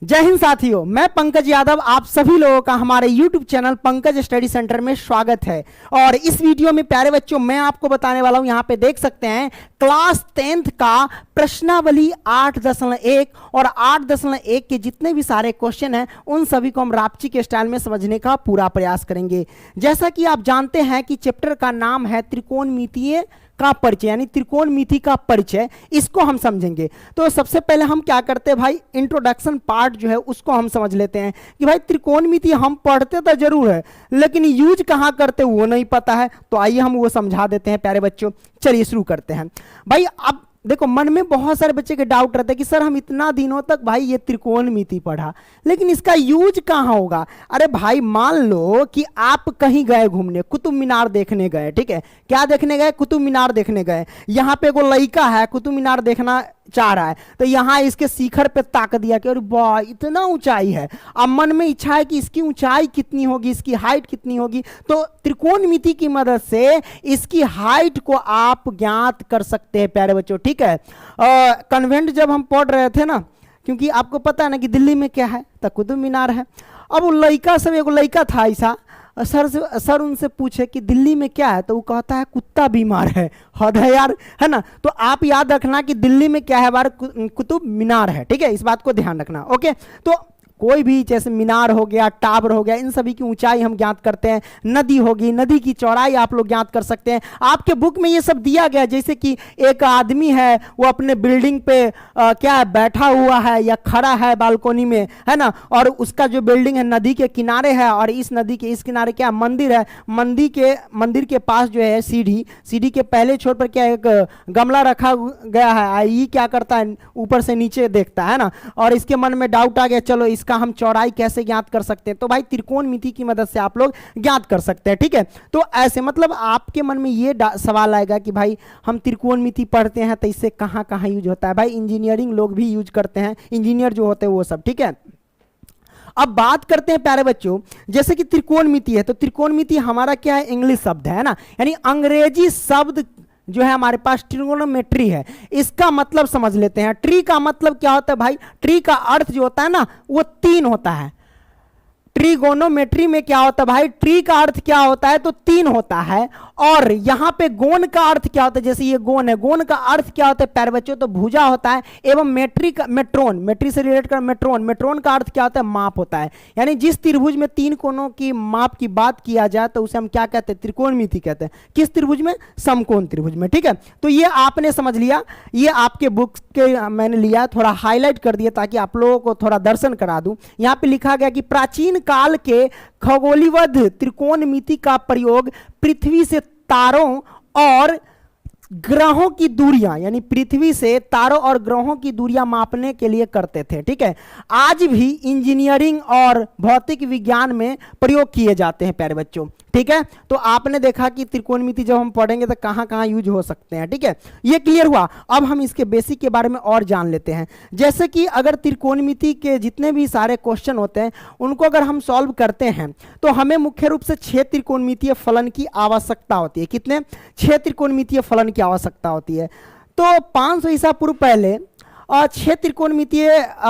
जय हिंद साथियों, मैं पंकज यादव आप सभी लोगों का हमारे YouTube channel Pankaj study centre में स्वागत है। और इस वीडियो में प्यारे बच्चों मैं आपको बताने वाला हूं, यहां पे देख सकते हैं क्लास 10th का प्रश्नावली 8.1 और 8.1 के जितने भी सारे क्वेश्चन हैं उन सभी को हम रापची के स्टाइल में समझने का पूरा प्रयास करेंगे। जैसा कि आप जानते हैं कि चैप्टर का नाम है त्रिकोणमितीय का परिचय, यानी त्रिकोणमिति का परिचय, इसको हम समझेंगे। तो सबसे पहले हम क्या करते हैं भाई, इंट्रोडक्शन पार्ट जो है उसको हम समझ लेते हैं कि भाई त्रिकोणमिति हम पढ़ते तो जरूर है लेकिन यूज कहाँ करते वो नहीं पता है। तो आइए हम वो समझा देते हैं प्यारे बच्चों। चलिए शुरू करते हैं। भाई अब देखो, मन में बहुत सारे बच्चे के डाउट रहते हैं कि सर हम इतना दिनों तक भाई ये त्रिकोणमिति पढ़ा लेकिन इसका यूज कहाँ होगा। अरे भाई मान लो कि आप कहीं गए घूमने, कुतुब मीनार देखने गए, ठीक है, क्या देखने गए, कुतुब मीनार देखने गए। यहाँ पे कोई लड़का है कुतुब मीनार देखना चाह रहा है तो यहाँ इसके शिखर पे ताक दिया कि अरे वाह इतना ऊंचाई है। अब मन में इच्छा है कि इसकी ऊंचाई कितनी होगी, इसकी हाइट कितनी होगी, तो त्रिकोणमिति की मदद से इसकी हाइट को आप ज्ञात कर सकते हैं प्यारे बच्चों, ठीक है। कन्वेंट जब हम पढ़ रहे थे ना, क्योंकि आपको पता है ना कि दिल्ली में क्या है, तो कुतुब मीनार है। अब वो लड़का सब, एक लड़का था ऐसा, सर उनसे पूछे कि दिल्ली में क्या है, तो वो कहता है कुत्ता बीमार है। हद है यार, है ना। तो आप याद रखना कि दिल्ली में क्या है, बार कुतुब मीनार है, ठीक है, इस बात को ध्यान रखना। ओके, तो कोई भी जैसे मीनार हो गया, टावर हो गया, इन सभी की ऊंचाई हम ज्ञात करते हैं। नदी होगी, नदी की चौड़ाई आप लोग ज्ञात कर सकते हैं। आपके बुक में ये सब दिया गया, जैसे कि एक आदमी है वो अपने बिल्डिंग पे क्या है, बैठा हुआ है या खड़ा है बालकोनी में, है ना, और उसका जो बिल्डिंग है नदी के किनारे है और इस नदी के इस किनारे क्या मंदिर है, मंदिर के पास जो है सीढ़ी के पहले छोर पर क्या एक गमला रखा गया है। ये क्या करता है, ऊपर से नीचे देखता है ना, और इसके मन में डाउट आ गया, चलो इसका हम चौड़ाई कैसे ज्ञात कर सकते हैं, तो भाई त्रिकोणमिति की मदद से आप लोग ज्ञात कर सकते हैं, ठीक है। तो ऐसे मतलब आपके मन में ये सवाल आएगा कि भाई हम त्रिकोणमिति पढ़ते हैं तो इससे कहां कहां यूज होता है। भाई इंजीनियरिंग लोग भी यूज करते हैं, इंजीनियर जो होते हैं वो सब, ठीक है। अब बात करते हैं प्यारे बच्चों, जैसे कि त्रिकोणमिति है तो त्रिकोणमिति हमारा क्या है, इंग्लिश शब्द है ना, यानी अंग्रेजी शब्द जो है हमारे पास ट्रिगोनोमेट्री है। इसका मतलब समझ लेते हैं। ट्री का मतलब क्या होता है भाई, ट्री का अर्थ जो होता है ना वो 3 होता है। ट्रिगोनोमेट्री में क्या होता है भाई, ट्री का अर्थ क्या होता है तो 3 होता है। और यहां पे गोन का अर्थ क्या होता है, जैसे ये गोन है, गोन का अर्थ क्या होता है प्यारे बच्चों, तो भुजा होता है। एवं मेट्री से रिलेट कर मेट्रोन का अर्थ क्या होता है, माप होता है। यानी जिस त्रिभुज में 3 कोनों की माप की बात किया जाए तो उसे हम क्या कहते हैं, त्रिकोणमिति कहते हैं। किस त्रिभुज में, समकोण त्रिभुज में, ठीक है। तो ये आपने समझ लिया, ये आपके बुक के मैंने लिया, थोड़ा हाईलाइट कर दिया ताकि आप लोगों को थोड़ा दर्शन करा दूं। यहां पे लिखा गया कि प्राचीन काल के खगोलीवध त्रिकोणमिति का प्रयोग पृथ्वी से तारों और ग्रहों की दूरियां, यानी पृथ्वी से तारों और ग्रहों की दूरियां मापने के लिए करते थे, ठीक है। आज भी इंजीनियरिंग और भौतिक विज्ञान में प्रयोग किए जाते हैं प्यारे बच्चों, ठीक है। तो आपने देखा कि त्रिकोणमिति जब हम पढ़ेंगे तो कहां कहां यूज हो सकते हैं, ठीक है। ये क्लियर हुआ। अब हम इसके बेसिक के बारे में और जान लेते हैं। जैसे कि अगर त्रिकोणमिति के जितने भी सारे क्वेश्चन होते हैं उनको अगर हम सॉल्व करते हैं तो हमें मुख्य रूप से 6 त्रिकोणमितीय फलन की आवश्यकता होती है। कितने, 6 त्रिकोणमितीय फलन की आवश्यकता होती है। तो 500 ईसा पूर्व पहले 6 त्रिकोणमितीय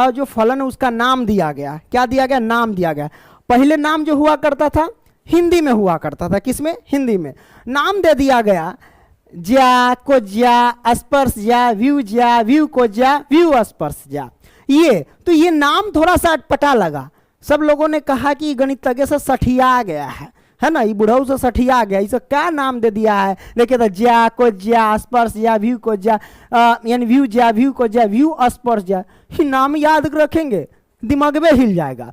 जो फलन है उसका नाम दिया गया। क्या दिया गया, नाम दिया गया। पहले नाम जो हुआ करता था हिंदी में हुआ करता था, किसमें, हिंदी में। नाम दे दिया गया ज्या, कोज्या, स्पर्श ज्या, व्यू ज्या, व्यू कोज्या, व्यू स्पर्श ज्या। ये नाम थोड़ा सा अटपटा लगा। सब लोगों ने कहा कि गणितज्ञ से सठिया गया है ना, ये बुढ़ऊ से सठिया गया, इसे क्या नाम दे दिया है। देखिए तो ज्या, कोज्या, स्पर्श ज्या, व्यू कोज्या, यानी व्यू ज्या, व्यू कोज्या, व्यू स्पर्श ज्या, ये नाम याद रखेंगे, दिमाग में हिल जाएगा।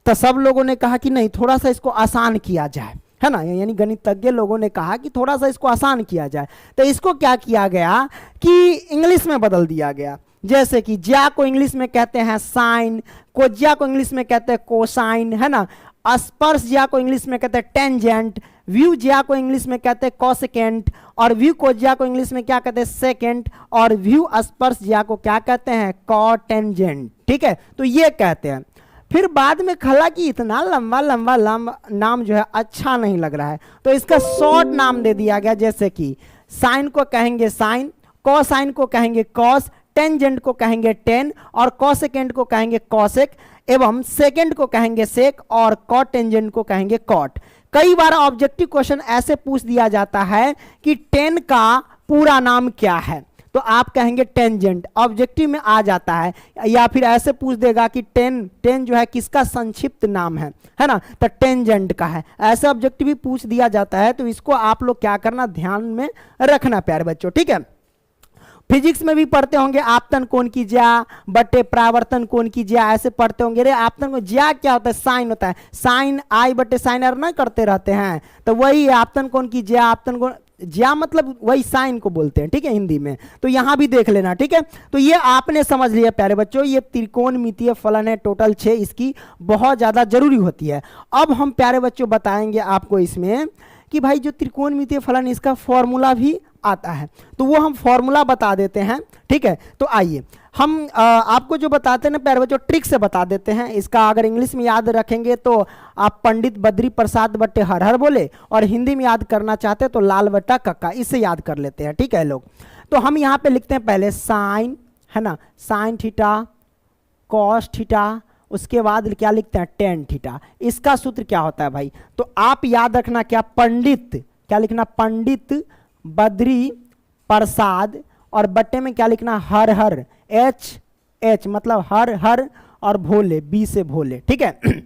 तो सब लोगों ने कहा कि नहीं, थोड़ा सा इसको आसान किया जाए, है ना, यानी गणितज्ञ लोगों ने कहा कि थोड़ा सा इसको आसान किया जाए। तो इसको क्या किया गया कि इंग्लिश में बदल दिया गया। जैसे कि ज्या को इंग्लिश में कहते हैं साइन, कोज्या को इंग्लिश में कहते हैं कोसाइन, है ना, स्पर्श ज्या को इंग्लिश में कहते हैं टेंजेंट, व्यू ज्या को इंग्लिश में कहते हैं कोसेकेंट, और व्यू कोज्या को इंग्लिश में क्या कहते हैं, सेकेंट, और व्यू स्पर्श ज्या को क्या कहते हैं, कोटेंजेंट, ठीक है। तो ये कहते हैं। फिर बाद में खला कि इतना लंबा नाम जो है अच्छा नहीं लग रहा है तो इसका शॉर्ट नाम दे दिया गया। जैसे कि साइन को कहेंगे साइन, कोसाइन को कहेंगे कॉस, टेंजेंट को कहेंगे टेन और कॉसेकेंट को कहेंगे कॉसेक एवं सेकेंड को कहेंगे सेक और कॉट टेंजेंट को कहेंगे कॉट। कई बार ऑब्जेक्टिव क्वेश्चन ऐसे पूछ दिया जाता है कि टेन का पूरा नाम क्या है, तो आप कहेंगे टेंजेंट, ऑब्जेक्टिव में आ जाता है। या फिर ऐसे पूछ देगा कि टेन जो है किसका संक्षिप्त नाम है ना, तो टेंजेंट का है। ऐसे ऑब्जेक्टिव भी पूछ दिया जाता है, तो इसको आप लोग क्या करना, ध्यान में रखना प्यारे बच्चों, ठीक है। फिजिक्स में भी पढ़ते होंगे आपतन कोण की ज्या बटे परावर्तन कोण की ज्या, ऐसे पढ़ते होंगे। रे आपतन कोण ज्या क्या होता है, साइन होता है, साइन आई बटे साइन आर ना करते रहते हैं, तो वही आपतन कोण की ज्या, आपतन कोण ज्या मतलब वही साइन को बोलते हैं, ठीक है, हिंदी में। तो यहां भी देख लेना, ठीक है। तो ये आपने समझ लिया प्यारे बच्चों, ये त्रिकोणमितीय फलन है, टोटल 6, इसकी बहुत ज्यादा जरूरी होती है। अब हम प्यारे बच्चों बताएंगे आपको इसमें कि भाई जो त्रिकोणमितीय फलन इसका फॉर्मूला भी आता है, तो वो हम फॉर्मूला बता देते हैं, ठीक है। तो आइए हम आपको जो बताते हैं ना प्यारे बच्चों, ट्रिक से बता देते हैं। इसका अगर इंग्लिश में याद रखेंगे तो आप पंडित बद्री प्रसाद बट्टे हर हर बोले, और हिंदी में याद करना चाहते हैं तो लाल बट्टा कक्का, इससे याद कर लेते हैं, ठीक है लोग। तो हम यहाँ पे लिखते हैं पहले साइन, है ना, साइन थीटा कॉस थीटा, उसके बाद क्या लिखते हैं टेन थीटा। इसका सूत्र क्या होता है भाई, तो आप याद रखना क्या, पंडित, क्या लिखना, पंडित बद्री प्रसाद, और बट्टे में क्या लिखना, हर हर, एच मतलब हर हर, और भोले, बी से भोले, ठीक है।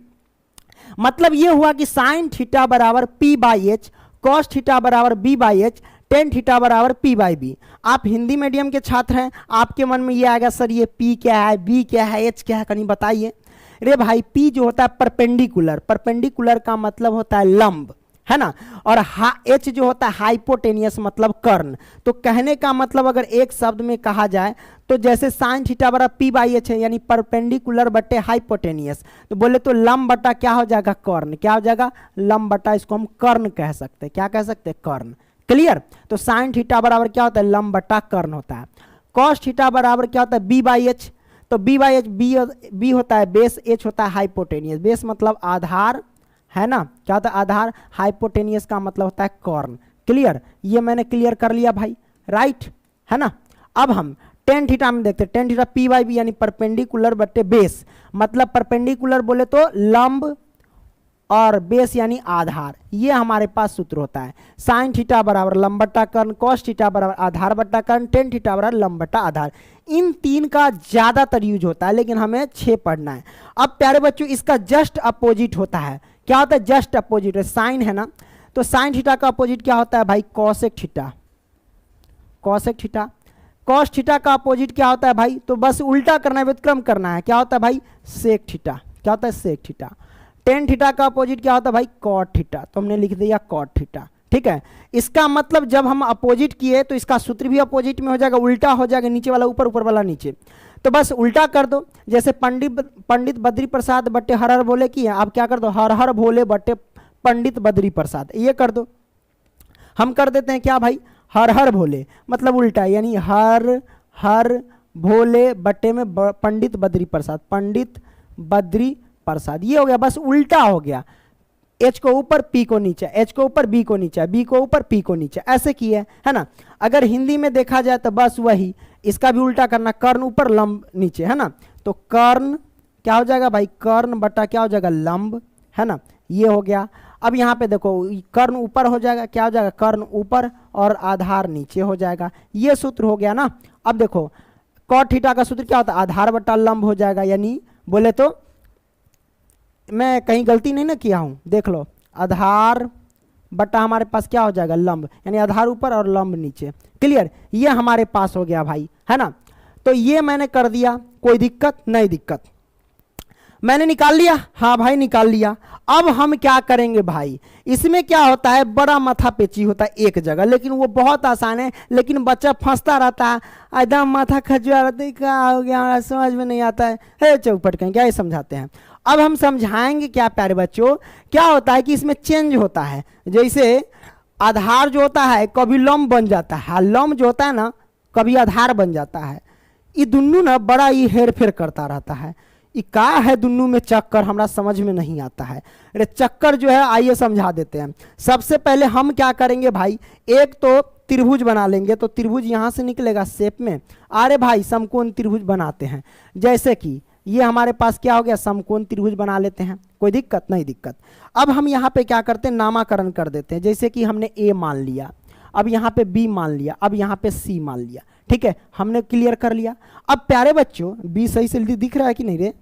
मतलब ये हुआ कि साइन थीटा बराबर P by H, cos theta बराबर B by H, tan theta बराबर पी बाई बी। आप हिंदी मीडियम के छात्र हैं, आपके मन में ये आएगा सर ये पी क्या है, बी क्या है, एच क्या है, कहीं बताइए। रे भाई पी जो होता है परपेंडिकुलर, परपेंडिकुलर का मतलब होता है लंब, है ना, और एच जो होता है हाइपोटेनियस मतलब कर्ण। तो कहने का मतलब अगर एक शब्द में कहा जाए तो जैसे साइन थीटा बराबर पी बाई एच है, यानी परपेंडिकुलर बटे हाइपोटेनियस, तो बोले तो लंब बटा क्या हो जाएगा, कर्ण, क्या हो जाएगा, लंब बटा, इसको हम कर्ण कह सकते हैं, क्या कह सकते हैं, कर्ण। क्लियर। तो साइन थीटा बराबर क्या होता है, लंब बटा कर्ण होता है। कॉस थीटा बराबर क्या होता है, बी बाई एच, तो बी बाई एच, बी होता है बेस, एच होता है हाइपोटेनियस, बेस मतलब आधार, है ना, क्या होता है आधार, हाइपोटेनियस का मतलब होता है कॉर्न। क्लियर, ये मैंने क्लियर कर लिया भाई, राइट, है ना। अब हम टेन थीटा में देखते हैं, tan theta P by B यानी परपेंडिकुलर बट्टे बेस, मतलब परपेंडिकुलर बोले तो लंब और बेस यानी आधार, ये हमारे पास सूत्र होता है। साइन थीटा बराबर लंब बट्टा कर्ण, कॉस थीटा बराबर आधार बट्टा कर्ण, टेन थीटा बराबर लंब बट्टा आधार। इन तीन का ज्यादातर यूज होता है, लेकिन हमें 6 पढ़ना है। अब प्यारे बच्चों इसका जस्ट अपोजिट होता है, क्या होता है, जस्ट अपोजिट है, साइन है ना, तो साइन थीटा का अपोजिट क्या होता है भाई, cosec theta, cosec theta. Cos theta का अपोजिट क्या होता है भाई, तो बस उल्टा करना है, व्युत्क्रम करना है, क्या होता है भाई, सेक थीटा, क्या होता है, सेक थीटा। टेन थीटा का अपोजिट क्या होता है भाई, कॉट थीटा, तो हमने लिख दिया कॉट थीटा, ठीक है। इसका मतलब जब हम अपोजिट किए तो इसका सूत्र भी अपोजिट में हो जाएगा, उल्टा हो जाएगा, नीचे वाला ऊपर, ऊपर वाला नीचे, तो बस उल्टा कर दो। जैसे पंडित बद्री प्रसाद बट्टे हर हर भोले की है, आप क्या कर दो, हर हर भोले बट्टे पंडित बद्री प्रसाद, ये कर दो। हम कर देते हैं क्या भाई, हर हर भोले मतलब उल्टा, यानी हर हर भोले बट्टे में पंडित बद्री प्रसाद, पंडित बद्री प्रसाद, ये हो गया, बस उल्टा हो गया। एच को ऊपर पी को नीचे, एच को ऊपर बी को नीचे, बी को ऊपर पी को नीचे, ऐसे किए, है ना। अगर हिंदी में देखा जाए तो बस वही, इसका भी उल्टा करना, कर्ण ऊपर लंब नीचे, है ना, तो कर्ण क्या हो जाएगा भाई, कर्ण बटा क्या हो जाएगा, लंब, है ना, ये हो गया। अब यहाँ पे देखो कर्ण ऊपर हो जाएगा, क्या हो जाएगा, कर्ण ऊपर और आधार नीचे हो जाएगा, ये सूत्र हो गया ना। अब देखो कॉट थीटा का सूत्र क्या होता है, आधार बटा लंब हो जाएगा, यानी बोले तो मैं कहीं गलती नहीं ना किया हूं, देख लो, आधार बटा हमारे पास क्या हो जाएगा, लंब, यानी आधार ऊपर और लंब नीचे। क्लियर, ये हमारे पास हो गया भाई, है ना। तो ये मैंने कर दिया, कोई दिक्कत नहीं, दिक्कत मैंने निकाल लिया, हाँ भाई निकाल लिया। अब हम क्या करेंगे भाई, इसमें क्या होता है, बड़ा माथा पेची होता है एक जगह, लेकिन वो बहुत आसान है, लेकिन बच्चा फंसता रहता है, एकदम माथा खजुआ रहता है, क्या हो गया समझ में नहीं आता है चौपट कहें, क्या ये समझाते हैं। अब हम समझाएंगे क्या प्यारे बच्चों, क्या होता है कि इसमें चेंज होता है, जैसे आधार जो होता है कभी लंब बन जाता है, लंब जो होता है ना कभी आधार बन जाता है, ये दुनू ना बड़ा ही हेर फेर करता रहता है। ये का है दुनू में चक्कर, हमरा समझ में नहीं आता है। अरे चक्कर जो है आइए समझा देते हैं। सबसे पहले हम क्या करेंगे भाई, एक तो त्रिभुज बना लेंगे तो त्रिभुज यहां से निकलेगा शेप में। अरे भाई समकोण त्रिभुज बनाते हैं, जैसे कि ये हमारे पास क्या हो गया, समकोण त्रिभुज बना लेते हैं, कोई दिक्कत नहीं दिक्कत। अब हम यहाँ पे क्या करते हैं, नामाकरण कर देते हैं। जैसे कि हमने ए मान लिया, अब यहाँ पे बी मान लिया, अब यहाँ पे सी मान लिया, ठीक है, हमने क्लियर कर लिया। अब प्यारे बच्चों बी सही से दिख रहा है कि नहीं रे,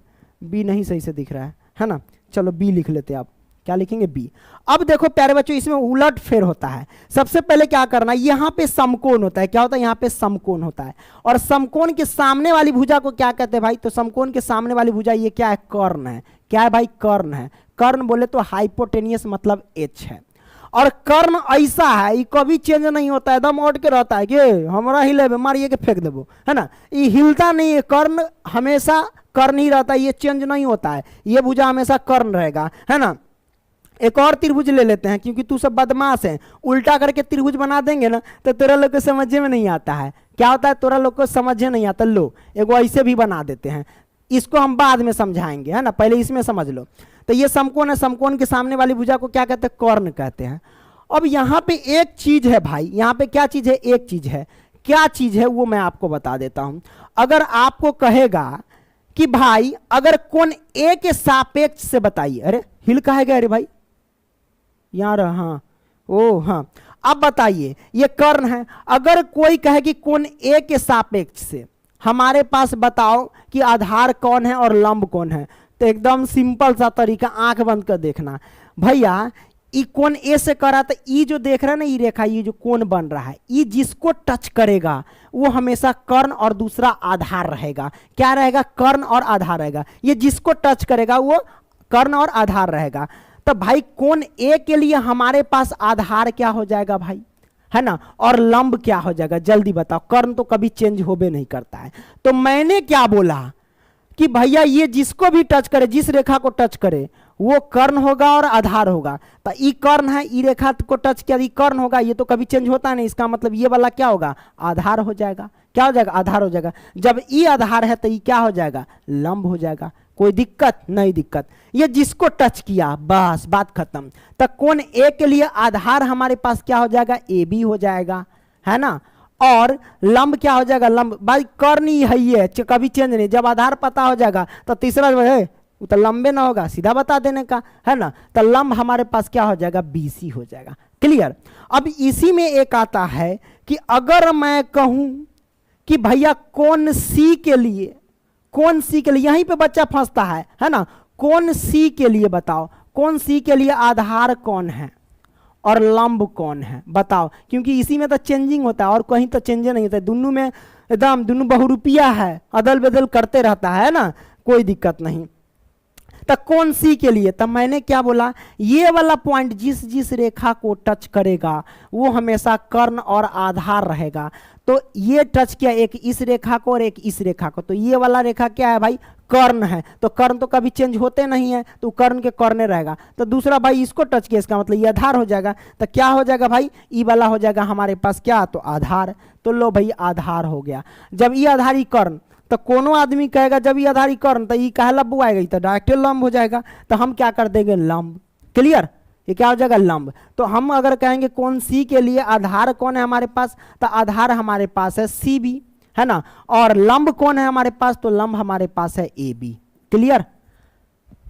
बी नहीं सही से दिख रहा है ना, चलो बी लिख लेते हैं। आप क्या लिखेंगे, बी। अब देखो प्यारे बच्चों इसमें उलट फेर होता है। सबसे पहले क्या करना है, यहाँ पे समकोण होता है, क्या होता है, यहाँ पे समकोण होता है, और समकोण के सामने वाली भुजा को क्या कहते हैं भाई, तो समकोण के सामने वाली भुजा ये क्या है, कर्ण है। क्या है भाई, कर्ण है। कर्ण बोले तो हाइपोटेनियस मतलब एच है, और कर्ण ऐसा है ये कभी चेंज नहीं होता है, एकदम ओट के रहता है कि हमारा हिले मारिए के फेंक देबो, है ना, ये हिलता नहीं है। कर्ण हमेशा कर्ण ही रहता है, ये चेंज नहीं होता है, ये भुजा हमेशा कर्ण रहेगा, है ना। एक और त्रिभुज ले लेते हैं, क्योंकि तू सब बदमाश है, उल्टा करके त्रिभुज बना देंगे ना तो तेरा लोग को समझ में नहीं आता है। क्या होता है, तेरा लोग को समझ में नहीं आता। लो एगो ऐसे भी बना देते हैं, इसको हम बाद में समझाएंगे, है ना, पहले इसमें समझ लो। तो ये समकोण है, समकोण के सामने वाली भुजा को क्या कहते हैं, कर्ण कहते हैं। अब यहाँ पे एक चीज है भाई, यहाँ पे क्या चीज है, एक चीज है। क्या चीज है वो मैं आपको बता देता हूं। अगर आपको कहेगा कि भाई अगर कोण ए के सापेक्ष से बताइए, अरे हिल कहा गया, अरे भाई यार, हाँ ओ हाँ, अब बताइए ये कर्ण है। अगर कोई कहे कि कोण ए के सापेक्ष से हमारे पास बताओ कि आधार कौन है और लंब कौन है, तो एकदम सिंपल सा तरीका, आंख बंद कर देखना भैया। ई कोण ए से करा तो ई जो देख रहा है ना, ये रेखा, ये जो कोण बन रहा है, ये जिसको टच करेगा वो हमेशा कर्ण और दूसरा आधार रहेगा। क्या रहेगा, कर्ण और आधार रहेगा। ये जिसको टच करेगा वो कर्ण और आधार रहेगा। तो भाई कोण ए के लिए हमारे पास आधार क्या हो जाएगा भाई, है ना, और लंब क्या हो जाएगा, जल्दी बताओ। कर्ण तो कभी चेंज होबे नहीं करता है। तो मैंने क्या बोला कि भैया ये जिसको भी टच करे, जिस रेखा को टच करे वो कर्ण होगा और आधार होगा। तो ई कर्ण है, ई रेखा को टच किया, ई कर्ण होगा, ये तो कभी चेंज होता नहीं, इसका मतलब ये वाला क्या होगा, आधार हो जाएगा। क्या हो जाएगा, आधार हो जाएगा। जब ई आधार है तो ई क्या हो जाएगा, लंब हो जाएगा। कोई दिक्कत नहीं दिक्कत, ये जिसको टच किया बस बात खत्म। तो कोण ए के लिए आधार हमारे पास क्या हो जाएगा, ए बी हो जाएगा, है ना, और लंब क्या हो जाएगा, लंब भाई कर्ण ही है, ये कभी चेंज नहीं। जब आधार पता हो जाएगा तो तीसरा जो है वो तो लंबे ना होगा, सीधा बता देने का, है ना। तो लंब हमारे पास क्या हो जाएगा, बीसी हो जाएगा। क्लियर। अब इसी में एक आता है कि अगर मैं कहूं कि भैया कोण सी के लिए, कोण सी के लिए, यहीं पे बच्चा फंसता है ना, कोण सी के लिए बताओ, कोण सी के लिए आधार कौन है और लंब कौन है, बताओ। क्योंकि इसी में तो चेंजिंग होता है और कहीं तो चेंज नहीं होता है, दोनों में एकदम दोनों बहुरूपिया है, अदल बदल करते रहता है ना, कोई दिक्कत नहीं। तो कोण सी के लिए तब मैंने क्या बोला, ये वाला पॉइंट जिस जिस रेखा को टच करेगा वो हमेशा कर्ण और आधार रहेगा। तो ये टच किया एक इस रेखा को और एक इस रेखा को, तो ये वाला रेखा क्या है भाई, कर्ण है। तो कर्ण तो कभी चेंज होते नहीं है, तो कर्ण के कर्ण रहेगा। तो दूसरा भाई इसको टच किया, इसका मतलब ये आधार हो जाएगा। तो क्या हो जाएगा भाई, ई वाला हो जाएगा हमारे पास क्या, तो आधार। तो लो भाई आधार हो गया। जब ई आधार ई कर्ण, तो कोनो आदमी कहेगा जब ये आधारी कर्ण तो ये कहे लंब आएगा, तो डायरेक्ट लंब हो जाएगा। तो हम क्या कर देंगे, लंब। क्लियर, ये क्या हो जाएगा, लंब। तो हम अगर कहेंगे कोण सी के लिए आधार कौन है हमारे पास, तो आधार हमारे पास है सी बी, है ना, और लंब कौन है हमारे पास, तो लंब हमारे पास है ए बी। Clear,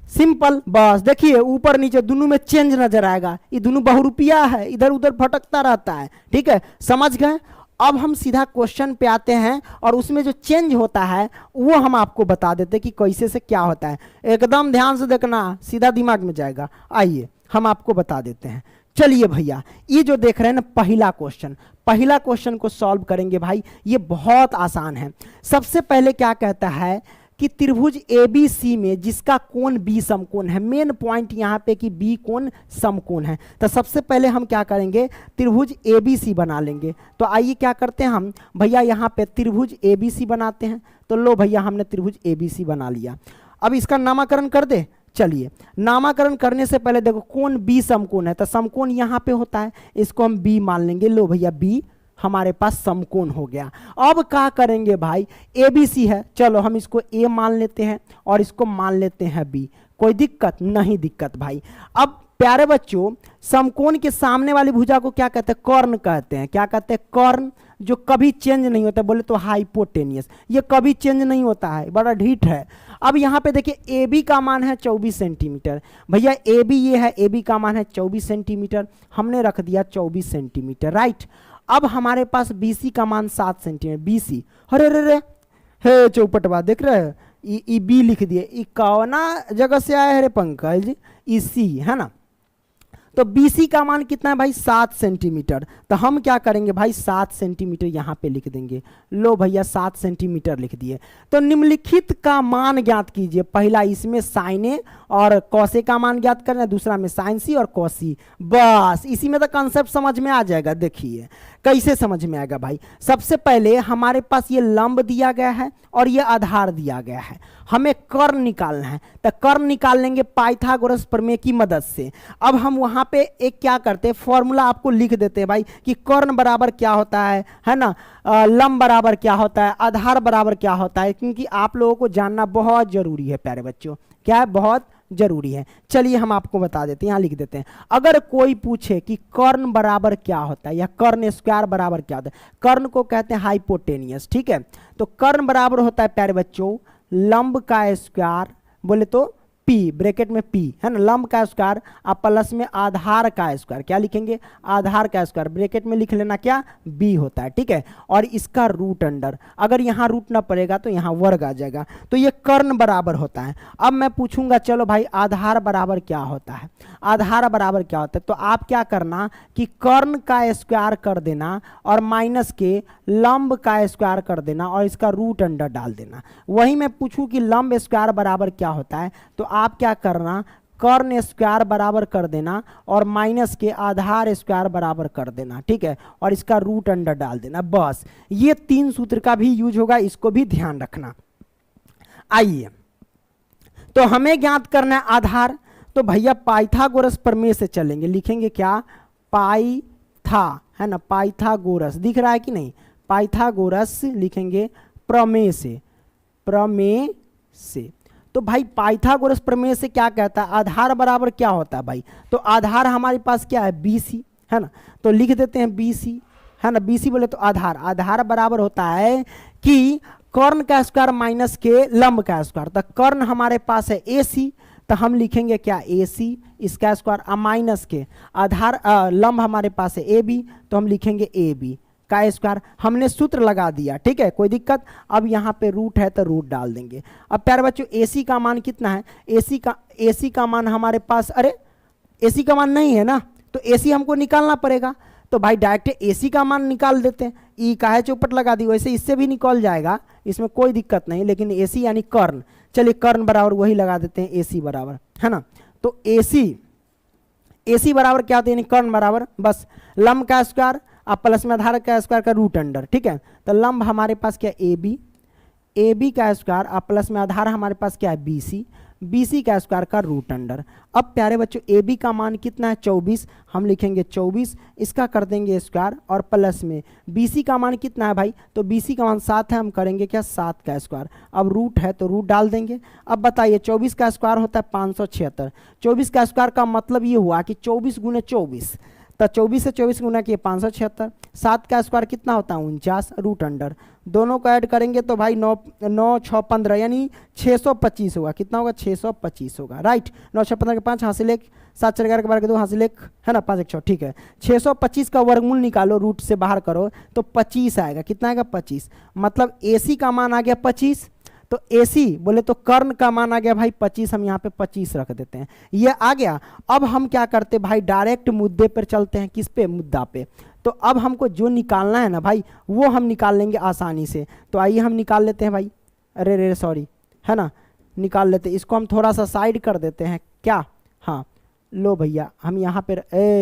simple. बस देखिए ऊपर नीचे दोनों में चेंज नजर आएगा, ये दोनों बहुरूपिया है, इधर उधर भटकता रहता है। ठीक है, समझ गए। अब हम सीधा क्वेश्चन पे आते हैं और उसमें जो चेंज होता है वो हम आपको बता देते कि कैसे से क्या होता है। एकदम ध्यान से देखना, सीधा दिमाग में जाएगा। आइए हम आपको बता देते हैं। चलिए भैया, ये जो देख रहे हैं ना पहला क्वेश्चन को सॉल्व करेंगे भाई। ये बहुत आसान है। सबसे पहले क्या कहता है कि त्रिभुज ABC में जिसका कोण B समकोण है, मेन पॉइंट यहाँ पे कि B कोण समकोण है। तो सबसे पहले हम क्या करेंगे, त्रिभुज ABC बना लेंगे। तो आइए क्या करते हैं हम भैया, यहाँ पे त्रिभुज ABC बनाते हैं। तो लो भैया हमने त्रिभुज ABC बना लिया। अब इसका नामकरण कर दे। चलिए, नामकरण करने से पहले देखो कोण B समकोण है, तो समकोण यहाँ पे होता है, इसको हम B मान लेंगे। लो भैया B हमारे पास समकोण हो गया। अब क्या करेंगे भाई, ABC है, चलो हम इसको A मान लेते हैं और इसको मान लेते हैं B। कोई दिक्कत नहीं दिक्कत भाई। अब प्यारे बच्चों समकोण के सामने वाली भुजा को क्या कहते हैं? कर्ण कहते हैं। क्या कहते हैं? कर्ण, जो कभी चेंज नहीं होता, बोले तो हाइपोटेनियस, ये कभी चेंज नहीं होता है, बड़ा ढीठ है। अब यहाँ पे देखिए ए बी का मान है 24 सेंटीमीटर, भैया ए बी ये है, ए बी का मान है 24 सेंटीमीटर, हमने रख दिया 24 सेंटीमीटर, राइट। अब हमारे पास बी सी का मान 7 सेंटीमीटर, बी सी, अरे रे रे हे चौपटवा देख रहे हैं, ई बी लिख दिए, ई कौना जगह से आया है रे पंकज? ई सी है ना। तो BC का मान कितना है भाई? 7 सेंटीमीटर। तो हम क्या करेंगे भाई? 7 सेंटीमीटर यहाँ पे लिख देंगे। लो भैया 7 सेंटीमीटर लिख दिए। तो निम्नलिखित का मान ज्ञात कीजिए। पहला इसमें साइन ए और कॉसे का मान ज्ञात करना है, दूसरा में साइन सी और कॉसी। बस इसी में तो कंसेप्ट समझ में आ जाएगा। देखिए कैसे समझ में आएगा भाई। सबसे पहले हमारे पास ये लंब दिया गया है और ये आधार दिया गया है, हमें कर्ण निकालना है। तो कर्ण निकाल लेंगे पाइथागोरस प्रमेय की मदद से। अब हम वहां पे एक क्या करते हैं, फॉर्मूला आपको लिख देते हैं भाई कि कर्ण बराबर क्या होता है ना, लंब बराबर क्या होता है, आधार बराबर क्या होता है, क्योंकि आप लोगों को जानना बहुत जरूरी है प्यारे बच्चों। क्या है? बहुत जरूरी है। चलिए हम आपको बता देते हैं, यहां लिख देते हैं। अगर कोई पूछे कि कर्ण बराबर क्या होता है या कर्ण स्क्वायर बराबर क्या होता है, कर्ण को कहते हैं हाइपोटेनियस, ठीक है। तो कर्ण बराबर होता है प्यारे बच्चों लंब का स्क्वायर, बोले तो P, ब्रैकेट में P है ना, लंब का स्क्वायर, आप प्लस में आधार का स्क्वायर, क्या लिखेंगे? आधार का स्क्वायर, ब्रैकेट में लिख लेना क्या? B होता है, ठीक है। और इसका रूट अंडर, अगर यहाँ रूट ना पड़ेगा तो यहाँ वर्ग आ जाएगा। तो ये कर्ण बराबर होता है। अब मैं पूछूंगा चलो भाई आधार बराबर क्या होता है, आधार बराबर क्या होता है? तो आप क्या करना कि कर्ण का स्क्वायर कर देना और माइनस के लंब का स्क्वायर कर देना और इसका रूट अंडर डाल देना। वही मैं पूछूं कि लंब स्क्वायर बराबर क्या होता है, तो आप क्या करना कर्ण स्क्वायर बराबर कर देना और माइनस के आधार स्क्वायर बराबर कर देना, ठीक है, और इसका रूट अंडर डाल देना। बस ये 3 सूत्र का भी यूज होगा, इसको भी ध्यान रखना। आइए तो हमें ज्ञात करना है आधार। तो भैया पाइथागोरस प्रमेय से चलेंगे, लिखेंगे क्या? पाइथा है ना, पाइथागोरस दिख रहा है कि नहीं? पाइथागोरस लिखेंगे प्रमेय से, प्रमेय से। तो भाई पाइथागोरस प्रमेय से क्या कहता है? आधार बराबर क्या होता है भाई? तो आधार हमारे पास क्या है? BC है ना। तो लिख देते हैं BC है ना। BC बोले तो आधार, आधार बराबर होता है कि कर्ण का स्क्वायर माइनस के लंब का स्क्वायर। तो कर्ण हमारे पास है AC, तो हम लिखेंगे क्या? AC, इसका स्क्वायर माइनस के आधार, लंब हमारे पास है AB, तो हम लिखेंगे AB का स्क्वायर। हमने सूत्र लगा दिया, ठीक है, कोई दिक्कत? अब यहाँ पे रूट है तो रूट डाल देंगे। अब प्यारे बच्चों AC का मान कितना है? AC का मान हमारे पास, अरे AC का मान नहीं है ना, तो AC हमको निकालना पड़ेगा। तो भाई डायरेक्ट AC का मान निकाल देते हैं, ई का है चौपट लगा दी, वैसे इससे भी निकल जाएगा, इसमें कोई दिक्कत नहीं। लेकिन AC यानी कर्ण, चलिए कर्ण बराबर वही लगा देते हैं AC बराबर, है ना। तो AC बराबर क्या होता है? यानी कर्ण बराबर बस लंब का स्क्वायर अब प्लस में आधार का स्क्वायर का रूट अंडर, ठीक है। तो लंब हमारे पास क्या? AB का स्क्वायर अब प्लस में आधार हमारे पास क्या है? BC का स्क्वायर का रूट अंडर। अब प्यारे बच्चों AB का मान कितना है? 24, हम लिखेंगे 24, इसका कर देंगे स्क्वायर और प्लस में BC का मान कितना है भाई? तो BC का मान 7 है, हम करेंगे क्या? 7 का स्क्वायर। अब रूट है तो रूट डाल देंगे। अब बताइए 24 का स्क्वायर होता है 576, 24 का स्क्वायर का मतलब ये हुआ कि 24 गुने 24, तो 24 से 24 गुना किए 576, 7 का स्क्वायर कितना होता है? 49, रूट अंडर। दोनों को ऐड करेंगे तो भाई 9 9 6 15 यानी 625 होगा। कितना होगा? 625 होगा, राइट। 9 6 15 के 5 हासिल 1, 7 4 11 के 12 के 2 हासिल 1 है ना, 5 1 6, ठीक है। 625 का वर्गमूल निकालो, रूट से बाहर करो तो 25 आएगा। कितना आएगा? 25। मतलब AC का मान आ गया 25, तो AC बोले तो कर्ण का मान आ गया भाई 25, हम यहाँ पे 25 रख देते हैं, ये आ गया। अब हम क्या करते भाई? डायरेक्ट मुद्दे पर चलते हैं। किस पे? मुद्दा पे। तो अब हमको जो निकालना है ना भाई, वो हम निकाल लेंगे आसानी से। तो आइए हम निकाल लेते हैं भाई, अरे रे सॉरी, है ना, निकाल लेते हैं। इसको हम थोड़ा सा साइड कर देते हैं, क्या? हाँ लो भैया हम यहाँ पे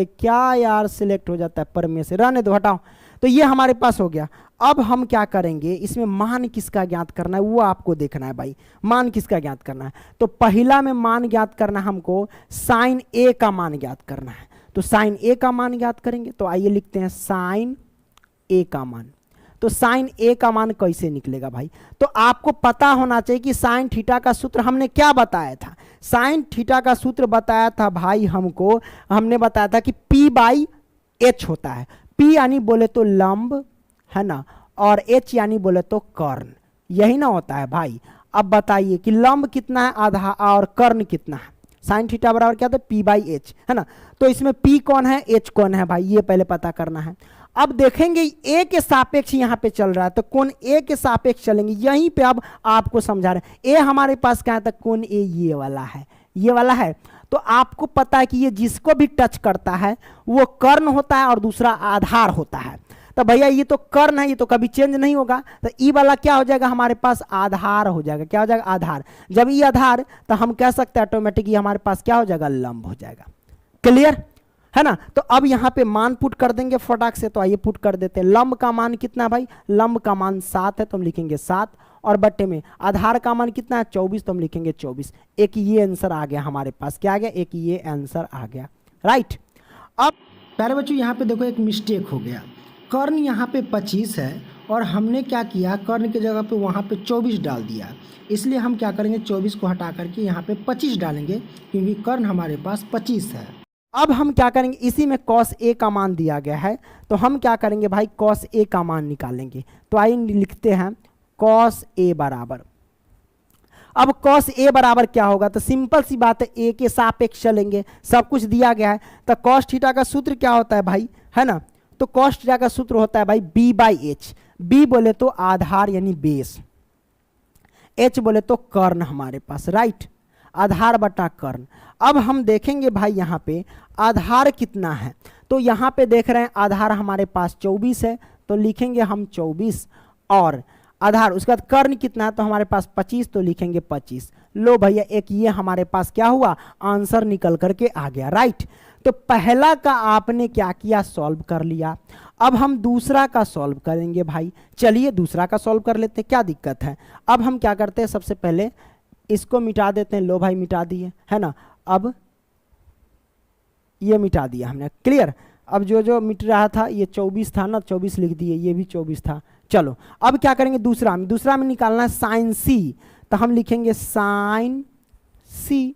क्या यार सिलेक्ट हो जाता है पर में से, रहने दो, हटाओ। तो ये हमारे पास हो गया। अब हम क्या करेंगे? इसमें मान किसका ज्ञात करना है वो आपको देखना है भाई, मान किसका ज्ञात करना है। तो पहला में मान ज्ञात करना है हमको, साइन A का मान ज्ञात करना है। तो साइन A का मान ज्ञात करेंगे, तो आइए लिखते हैं साइन A का मान। तो साइन A का मान कैसे निकलेगा भाई? तो आपको पता होना चाहिए कि साइन थीटा का सूत्र हमने क्या बताया था। साइन थीटा का सूत्र बताया था भाई हमको, हमने बताया था कि P/H होता है। P यानी बोले तो लंब है ना, और H यानी बोले तो कर्ण, यही ना होता है भाई। अब बताइए कि लंब कितना है आधा और कर्ण कितना है। साइन थीटा बराबर क्या था, P/H है ना। तो इसमें P कौन है, H कौन है भाई, ये पहले पता करना है। अब देखेंगे A के सापेक्ष यहाँ पे चल रहा है, तो कोण A के सापेक्ष चलेंगे, यहीं पे अब आपको समझा रहे। A हमारे पास क्या है, तो कोण A ये वाला है, ये वाला है। तो आपको पता है कि ये जिसको भी टच करता है वो कर्ण होता है और दूसरा आधार होता है। तो भैया ये तो कर्ण है, ये तो कभी चेंज नहीं होगा, तो ई वाला क्या हो जाएगा हमारे पास, आधार हो जाएगा। क्या हो जाएगा, आधार। जब ये आधार, तो हम कह सकते हैं ऑटोमेटिक ये हमारे पास क्या हो जाएगा, लंब हो जाएगा। क्लियर है ना। तो अब यहाँ पे मान पुट कर देंगे फटाक से, तो आइए पुट कर देते हैं। लंब का मान कितना भाई, लंब का मान 7 है, तो हम लिखेंगे 7, और बट्टे में आधार का मान कितना है 24, तो हम लिखेंगे 24। एक ये आंसर आ गया हमारे पास, क्या आ गया, एक ये आंसर आ गया, राइट। अब प्यारे बच्चों यहाँ पे देखो एक मिस्टेक हो गया, कर्ण यहाँ पे 25 है और हमने क्या किया, कर्ण की जगह पे वहाँ पे 24 डाल दिया। इसलिए हम क्या करेंगे, 24 को हटा करके यहाँ पे 25 डालेंगे, क्योंकि कर्ण हमारे पास 25 है। अब हम क्या करेंगे, इसी में cos A का मान दिया गया है, तो हम क्या करेंगे भाई, cos A का मान निकालेंगे। तो आइए लिखते हैं cos A बराबर, अब cos A बराबर क्या होगा, तो सिंपल सी बात है, A के सापेक्ष चलेंगे, सब कुछ दिया गया है। तो cos थीटा का सूत्र क्या होता है भाई, है ना। तो cos थीटा का सूत्र होता है भाई B/H। B बोले तो आधार यानी बेस, H बोले तो कर्ण हमारे पास, राइट, आधार बटा कर्ण। अब हम देखेंगे भाई यहाँ पे आधार कितना है, तो यहाँ पे देख रहे हैं आधार हमारे पास 24 है, तो लिखेंगे हम 24, और आधार उसके बाद कर्ण कितना है, तो हमारे पास 25, तो लिखेंगे 25। लो भैया एक ये हमारे पास क्या हुआ, आंसर निकल करके आ गया, राइट। तो पहला का आपने क्या किया, सॉल्व कर लिया। अब हम दूसरा का सॉल्व करेंगे भाई, चलिए दूसरा का सॉल्व कर लेते हैं, क्या दिक्कत है। अब हम क्या करते हैं, सबसे पहले इसको मिटा देते हैं, लो भाई मिटा दिए, है ना। अब ये मिटा दिया हमने, क्लियर। अब जो जो मिट रहा था, ये 24 था ना, 24 लिख दिए, ये भी 24 था। चलो अब क्या करेंगे, दूसरा में निकालना है साइन सी, तो हम लिखेंगे साइन सी,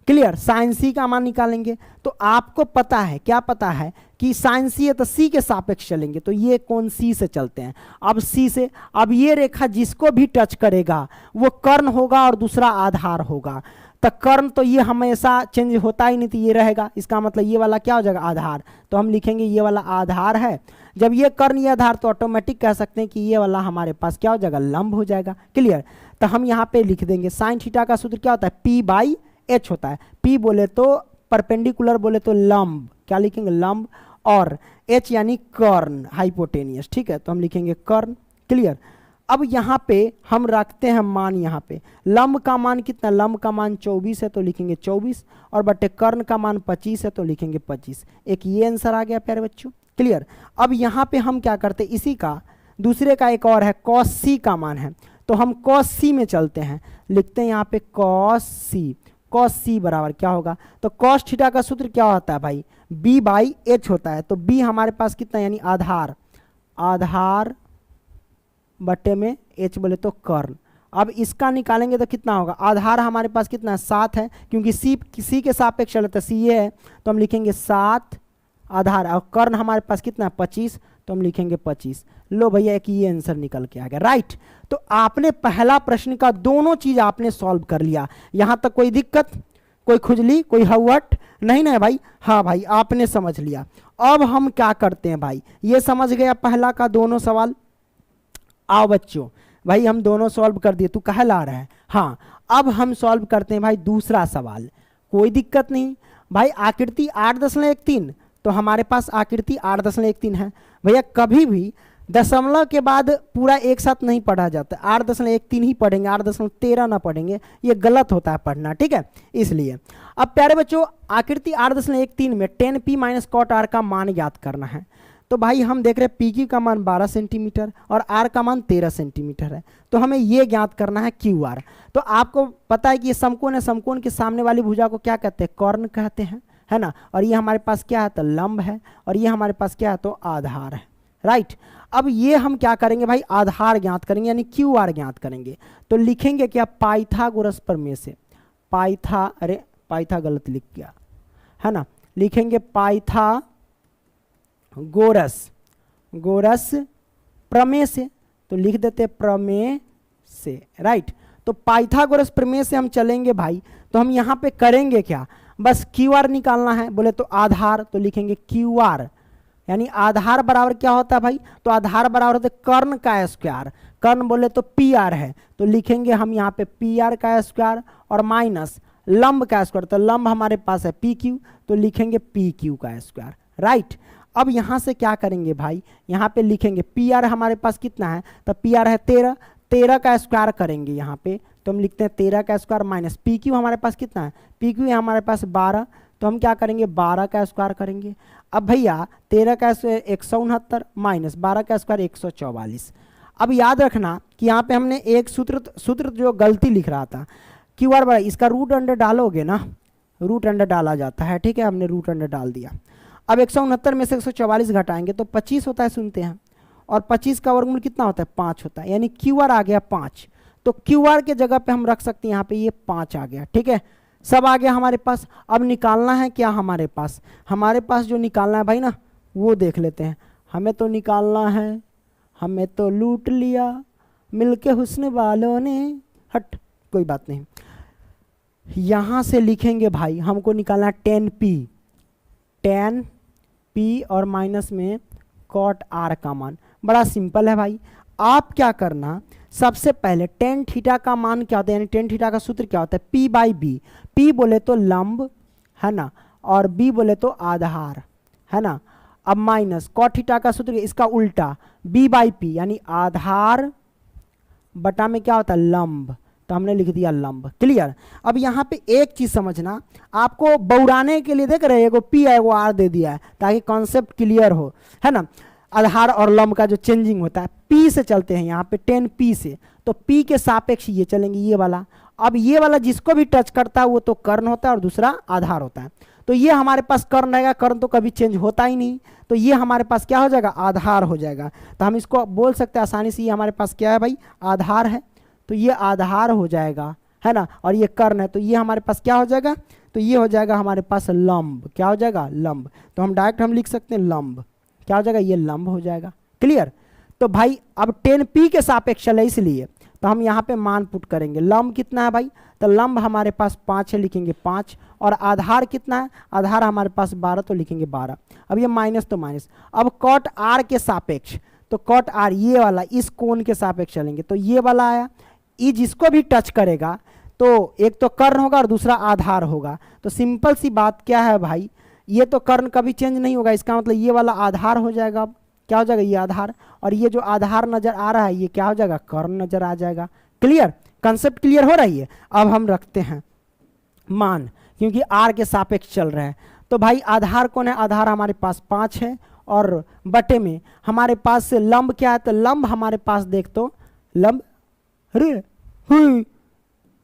क्लियर। साइन सी का मान निकालेंगे, तो आपको पता है, क्या पता है कि साइन सी है तो सी के सापेक्ष चलेंगे, तो ये कोण सी से चलते हैं। अब सी से, अब ये रेखा जिसको भी टच करेगा वो कर्ण होगा और दूसरा आधार होगा। तो कर्ण तो ये हमेशा चेंज होता ही नहीं, तो ये रहेगा, इसका मतलब ये वाला क्या हो जाएगा, आधार। तो हम लिखेंगे ये वाला आधार है। जब ये कर्ण ये आधार, तो ऑटोमेटिक कह सकते हैं कि ये वाला हमारे पास क्या हो जाएगा, लंब हो जाएगा, क्लियर। तो हम यहाँ पे लिख देंगे साइन थीटा का सूत्र क्या होता है, P/H होता है। P बोले तो परपेंडिकुलर, बोले तो लंब, क्या लिखेंगे, लंब, और H यानी कर्ण, हाइपोटेनियस, ठीक है। तो हम लिखेंगे कर्ण, क्लियर। अब यहाँ पे हम रखते हैं मान, यहाँ पे लंब का मान कितना, लंब का मान 24 है, तो लिखेंगे 24, और बटे कर्ण का मान 25 है, तो लिखेंगे 25। एक ये आंसर आ गया प्यारे बच्चों, क्लियर। अब यहाँ पे हम क्या करते हैं, इसी का दूसरे का एक और है cos C का मान है, तो हम cos C में चलते हैं, लिखते हैं यहाँ पे cos C बराबर क्या होगा, तो cos थीटा का सूत्र क्या होता है भाई, B/H होता है। तो B हमारे पास कितना, यानी आधार बट्टे में H बोले तो कर्ण। अब इसका निकालेंगे तो कितना होगा, आधार हमारे पास कितना है, 7 है, क्योंकि सी के सापेक्ष चलता है, सी ये है, तो हम लिखेंगे 7 आधार, और कर्ण हमारे पास कितना है 25, तो हम लिखेंगे 25। लो भैया एक ये आंसर निकल के आ गया, राइट। तो आपने पहला प्रश्न का दोनों चीज आपने सॉल्व कर लिया, यहां तक कोई दिक्कत, कोई खुजली, कोई हवट नहीं ना भाई, हाँ भाई आपने समझ लिया। अब हम क्या करते हैं भाई, ये समझ गया पहला का दोनों सवाल। आओ बच्चों भाई हम दोनों सॉल्व कर दिए, तू कह ला रहा है, हाँ। अब हम सॉल्व करते हैं भाई दूसरा सवाल, कोई दिक्कत नहीं भाई। आकृति 8.13, तो हमारे पास आकृति 8.13 है। भैया कभी भी दशमलव के बाद पूरा एक साथ नहीं पढ़ा जाता, 8.13 ही पढ़ेंगे, 8.13 ना पढ़ेंगे, ये गलत होता है पढ़ना, ठीक है। इसलिए अब प्यारे बच्चों आकृति 8.13 में 10p - cot r का मान ज्ञात करना है। तो भाई हम देख रहे हैं पी का मान 12 सेंटीमीटर और आर का मान 13 सेंटीमीटर है, तो हमें ये ज्ञात करना है क्यू आर। तो आपको पता है कि ये समकोण है, समकोण के सामने वाली भुजा को क्या कहते हैं, कर्ण कहते हैं, है ना। और ये हमारे पास क्या है, तो लंब है, और ये हमारे पास क्या है, तो आधार है, राइट। अब ये हम क्या करेंगे भाई, आधार ज्ञात करेंगे, यानी क्यू आर ज्ञात करेंगे। तो लिखेंगे क्या, पाइथागोरस प्रमेय से, पाइथा, अरे पाइथा गलत लिख गया है ना, लिखेंगे पाइथागोरस, गोरस प्रमेय से, तो लिख देते प्रमेय से, राइट। तो पाइथागोरस प्रमेय से हम चलेंगे भाई, तो हम यहाँ पे करेंगे क्या, बस क्यू आर निकालना है। बोले तो आधार, तो लिखेंगे क्यू आर, यानी आधार बराबर क्या होता है भाई, तो आधार बराबर होता है कर्ण का स्क्वायर, कर्ण बोले तो पी आर है, तो लिखेंगे हम यहाँ पे पी आर का स्क्वायर और माइनस लंब का स्क्वायर, तो लंब हमारे पास है पी क्यू, तो लिखेंगे पी क्यू का स्क्वायर, राइट। अब यहाँ से क्या करेंगे भाई, यहाँ पे लिखेंगे पी आर हमारे पास कितना है, तो पी आर है 13, 13 का स्क्वायर करेंगे यहाँ पे, तो हम लिखते हैं 13 का स्क्वायर माइनस पी क्यू हमारे पास कितना है, पी क्यू है हमारे पास 12, तो हम क्या करेंगे 12 का स्क्वायर करेंगे। अब भैया 13 का 169 माइनस 12 का स्क्वायर 144। अब याद रखना कि यहाँ पे हमने एक सूत्र जो गलती लिख रहा था, क्यू आर बराबर, इसका रूट अंडर डालोगे ना, रूट अंडर डाला जाता है, ठीक है, हमने रूट अंडर डाल दिया। अब 169 में से 144 घटाएंगे तो 25 होता है, सुनते हैं, और 25 का वर्गमूल कितना होता है 5 होता है, यानी क्यू आर आ गया 5, तो क्यू आर के जगह पे हम रख सकते हैं यहाँ पे ये 5 आ गया, ठीक है, सब आ गया हमारे पास। अब निकालना है क्या हमारे पास जो निकालना है भाई ना, वो देख लेते हैं। हमें तो निकालना है, हमें तो लूट लिया मिलके हुस्न वालों ने, हट कोई बात नहीं। यहाँ से लिखेंगे भाई, हमको निकालना है 10p और माइनस में कॉट आर का मान। बड़ा सिंपल है भाई, आप क्या करना, सबसे पहले टेन थीटा का मान क्या होता है, यानी टेन थीटा का सूत्र क्या होता है, P बाई बी। P बोले तो लंब है ना, और B बोले तो आधार है ना। अब माइनस कॉट थीटा का सूत्र इसका उल्टा B बाई पी, यानी आधार बटा में क्या होता है लंब, तो हमने लिख दिया लंब, क्लियर। अब यहाँ पे एक चीज समझना, आपको बौराने के लिए देख रहे हैं, एगो P है एगो R दे दिया है ताकि कॉन्सेप्ट क्लियर हो, है ना। आधार और लंब का जो चेंजिंग होता है, P से चलते हैं यहाँ पे 10p से, तो P के सापेक्ष ये चलेंगे ये वाला। अब ये वाला जिसको भी टच करता है वो तो कर्ण होता है और दूसरा आधार होता है, तो ये हमारे पास कर्ण रहेगा, कर्ण तो कभी चेंज होता ही नहीं, तो ये हमारे पास क्या हो जाएगा आधार हो जाएगा। तो हम इसको बोल सकते हैं आसानी से, ये हमारे पास क्या है भाई आधार है, तो ये आधार हो जाएगा है ना, और ये कर्ण है, तो ये हमारे पास क्या हो जाएगा, तो ये हो जाएगा हमारे पास लंब, क्या हो जाएगा लंब। तो हम डायरेक्ट हम लिख सकते हैं लंब, क्या हो जाएगा ये लंब हो जाएगा, क्लियर। तो भाई अब 10p के सापेक्ष चले, इसलिए तो हम यहाँ पे मान पुट करेंगे। लंब कितना है भाई, तो लंब हमारे पास 5 है, लिखेंगे 5, और आधार कितना है, आधार हमारे पास 12, तो लिखेंगे 12। अब ये माइनस तो माइनस, अब कॉट आर के सापेक्ष, तो कॉट आर ये वाला इस कोण के सापेक्ष चलेंगे, तो ये वाला आया, ये जिसको भी टच करेगा तो एक तो कर्ण होगा और दूसरा आधार होगा। तो सिंपल सी बात क्या है भाई, ये तो कर्ण कभी चेंज नहीं होगा, इसका मतलब ये वाला आधार हो जाएगा। अब क्या हो जाएगा ये आधार, और ये जो आधार नजर आ रहा है ये क्या हो जाएगा कर्ण नजर आ जाएगा, क्लियर। कंसेप्ट क्लियर हो रही है। अब हम रखते हैं मान, क्योंकि आर के सापेक्ष चल रहा है, तो भाई आधार कौन है, आधार हमारे पास 5 है, और बटे में हमारे पास से लंब क्या है, तो लंब हमारे पास देख तो लंब, अरे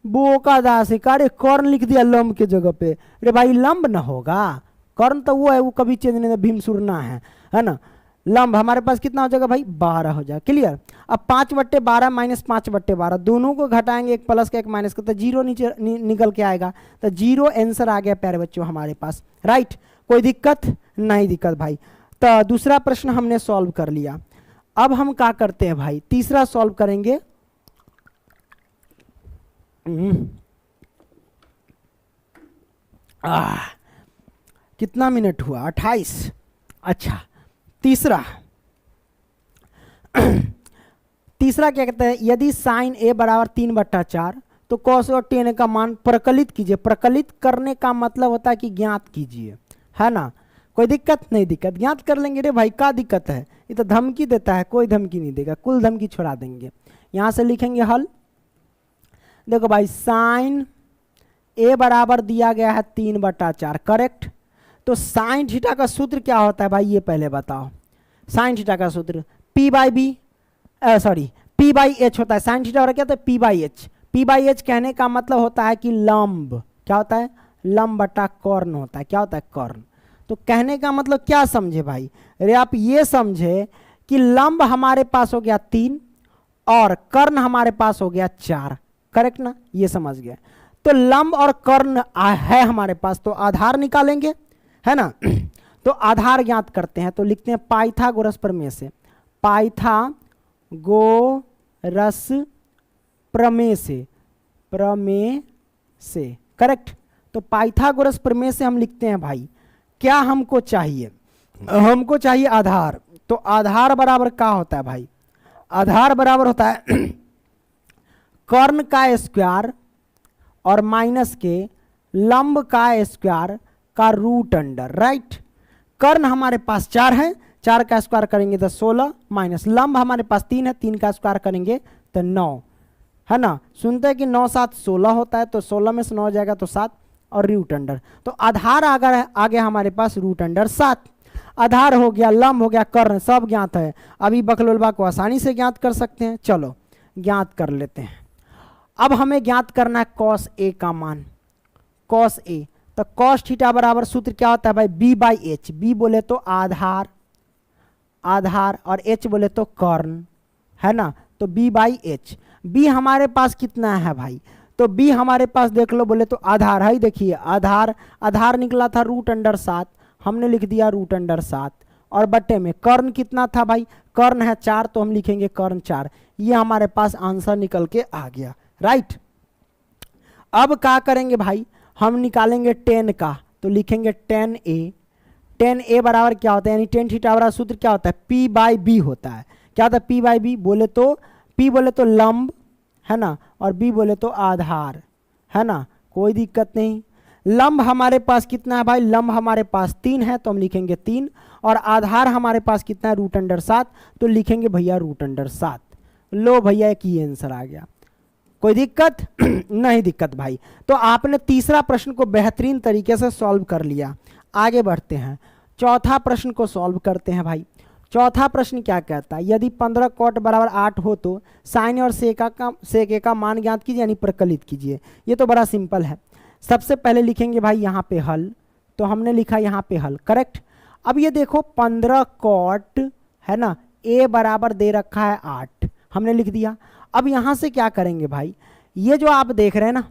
बोका दास अरे कर्ण लिख दिया लंब के जगह पे, अरे भाई लंब ना होगा, कर्ण तो वो है, वो कभी चेंज नहीं, भीमसुर ना है ना। लंब हमारे पास कितना हो जाएगा भाई 12 हो जाएगा, क्लियर। अब 5/12 माइनस 5/12 दोनों को घटाएंगे, एक प्लस का एक माइनस का, तो जीरो नीचे निकल के आएगा, तो जीरो आंसर आ गया प्यारे बच्चों हमारे पास, राइट। कोई दिक्कत नहीं दिक्कत भाई। तो दूसरा प्रश्न हमने सॉल्व कर लिया। अब हम क्या करते हैं भाई, तीसरा सॉल्व करेंगे। कितना मिनट हुआ 28। अच्छा तीसरा तीसरा क्या कहते हैं, यदि साइन a बराबर 3/4 तो cos और tan का मान प्रकलित कीजिए। प्रकलित करने का मतलब होता है कि ज्ञात कीजिए, है ना। कोई दिक्कत नहीं, दिक्कत ज्ञात कर लेंगे। रे भाई क्या दिक्कत है, ये तो धमकी देता है, कोई धमकी नहीं देगा, कुल धमकी छोड़ा देंगे। यहां से लिखेंगे हल। देखो भाई साइन a बराबर दिया गया है 3/4, करेक्ट। तो साइन थीटा का सूत्र क्या होता है भाई, ये पहले बताओ। साइन थीटा का सूत्र P बाई H होता है। साइन थीटा हो रहा क्या होता है P by H। P by H कहने का मतलब होता है कि लंब, क्या होता है लंब बटा कर्ण होता है, क्या होता है कर्ण। तो कहने का मतलब क्या समझे भाई, अरे आप ये समझे कि लंब हमारे पास हो गया 3 और कर्ण हमारे पास हो गया 4, करेक्ट ना, ये समझ गए। तो लंब और कर्ण है हमारे पास, तो आधार निकालेंगे, है ना। तो आधार ज्ञात करते हैं, तो लिखते हैं पाइथागोरस प्रमेय से, पाइथागोरस प्रमेय से करेक्ट। तो पाइथागोरस प्रमेय से हम लिखते हैं भाई, क्या हमको चाहिए, हमको चाहिए आधार। तो आधार बराबर क्या होता है भाई, आधार बराबर होता है कर्ण का स्क्वायर और माइनस के लंब का स्क्वायर का रूट अंडर, राइट। कर्ण हमारे पास 4 है, 4 का स्क्वायर करेंगे तो 16, माइनस लंब हमारे पास 3 है, 3 का स्क्वायर करेंगे तो 9, है ना। सुनते हैं कि 9 7 16 होता है, तो 16 में से 9 जाएगा तो 7 और रूट अंडर। तो आधार आगे हमारे पास रूट अंडर 7। आधार हो गया, लंब हो गया, कर्ण सब ज्ञात है। अभी बकलोलबा को आसानी से ज्ञात कर सकते हैं, चलो ज्ञात कर लेते हैं। अब हमें ज्ञात करना है कॉस ए का मान, कॉस ए। तो कॉस थीटा बराबर सूत्र क्या होता है भाई, बी बाई एच। बी बोले तो आधार, आधार और एच बोले तो कर्ण, है ना। तो बी बाई एच। बी हमारे पास कितना है भाई, तो बी हमारे पास देख लो, बोले तो आधार है, देखिए आधार, आधार निकला था रूट अंडर 7, हमने लिख दिया रूट अंडर 7, और बट्टे में कर्ण कितना था भाई, कर्ण है 4, तो हम लिखेंगे कर्ण 4। ये हमारे पास आंसर निकल के आ गया, राइट। अब क्या करेंगे भाई, हम निकालेंगे 10 का, तो लिखेंगे 10a। 10a बराबर क्या होता है, यानी टेन थीटा बराबर सूत्र क्या होता है, p बाई बी होता है। क्या होता है p बाई बी, बोले तो p बोले तो लंब, है ना, और b बोले तो आधार, है ना, कोई दिक्कत नहीं। लंब हमारे पास कितना है भाई, लंब हमारे पास 3 है, तो हम लिखेंगे 3, और आधार हमारे पास कितना है, रूट अंडर 7, तो लिखेंगे भैया रूट अंडर 7। लो भैया एक ही आंसर आ गया, कोई दिक्कत नहीं दिक्कत भाई। तो आपने तीसरा प्रश्न को बेहतरीन तरीके से सॉल्व कर लिया। आगे बढ़ते हैं, चौथा प्रश्न को सॉल्व करते हैं भाई। चौथा प्रश्न क्या कहता है, यदि 15 कॉट बराबर 8 हो तो साइन और सेक का मान ज्ञात कीजिए, यानी प्रकलित कीजिए। ये तो बड़ा सिंपल है। सबसे पहले लिखेंगे भाई यहाँ पे हल, तो हमने लिखा यहाँ पे हल, करेक्ट। अब ये देखो 15 कॉट, है ना, ए बराबर दे रखा है 8, हमने लिख दिया। अब यहाँ से क्या करेंगे भाई, ये जो आप देख रहे हैं ना,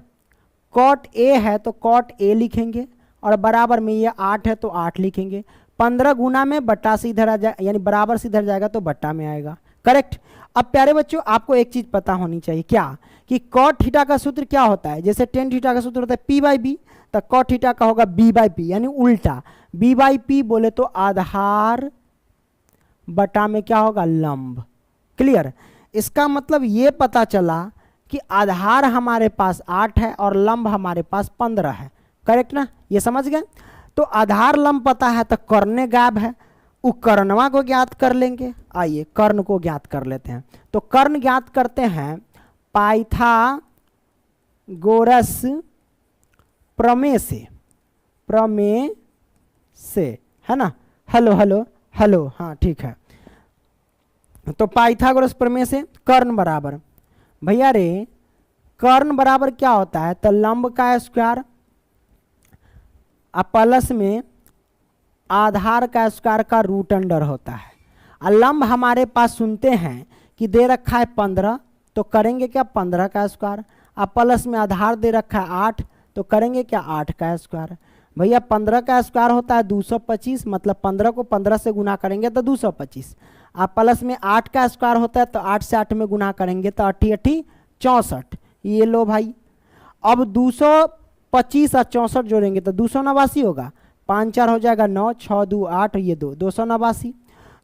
कॉट ए है तो कॉट ए लिखेंगे, और बराबर में ये 8 है तो 8 लिखेंगे। 15 गुना में बट्टा से इधर आ जाए, यानी बराबर से इधर जाएगा तो बट्टा में आएगा, करेक्ट। अब प्यारे बच्चों आपको एक चीज पता होनी चाहिए, क्या कि कॉट थीटा का सूत्र क्या होता है, जैसे टेन थीटा का सूत्र होता है पी बाई बी, तो कॉट थीटा का होगा बी बाई पी, यानी उल्टा। बी बाई पी बोले तो आधार बटा में क्या होगा, लंब। क्लियर। इसका मतलब ये पता चला कि आधार हमारे पास 8 है और लंब हमारे पास 15 है, करेक्ट ना, ये समझ गए। तो आधार लंब पता है तो कर्ण गायब है, वो कर्णवा को ज्ञात कर लेंगे। आइए कर्ण को ज्ञात कर लेते हैं। तो कर्ण ज्ञात करते हैं पाइथागोरस प्रमेय से, है ना। हेलो हेलो हेलो, हाँ ठीक है। तो पाइथागोरस प्रमेय से कर्ण बराबर, भैया रे कर्ण बराबर क्या होता है, तो लंब का स्क्वायर प्लस में आधार का स्क्वायर का रूट अंडर होता है। और लंब हमारे पास सुनते हैं कि दे रखा है 15, तो करेंगे क्या 15 का स्क्वायर, अब प्लस में आधार दे रखा है 8, तो करेंगे क्या 8 का स्क्वायर। भैया 15 का स्क्वायर होता है 225, मतलब 15 को 15 से गुना करेंगे तो 225, आप प्लस में 8 का स्क्वायर होता है तो 8 से 8 में गुना करेंगे तो 8 8 64। ये लो भाई, अब 225 और 64 जोड़ेंगे तो 289 होगा, 5 4 हो जाएगा 9, 6 2 8, ये 289।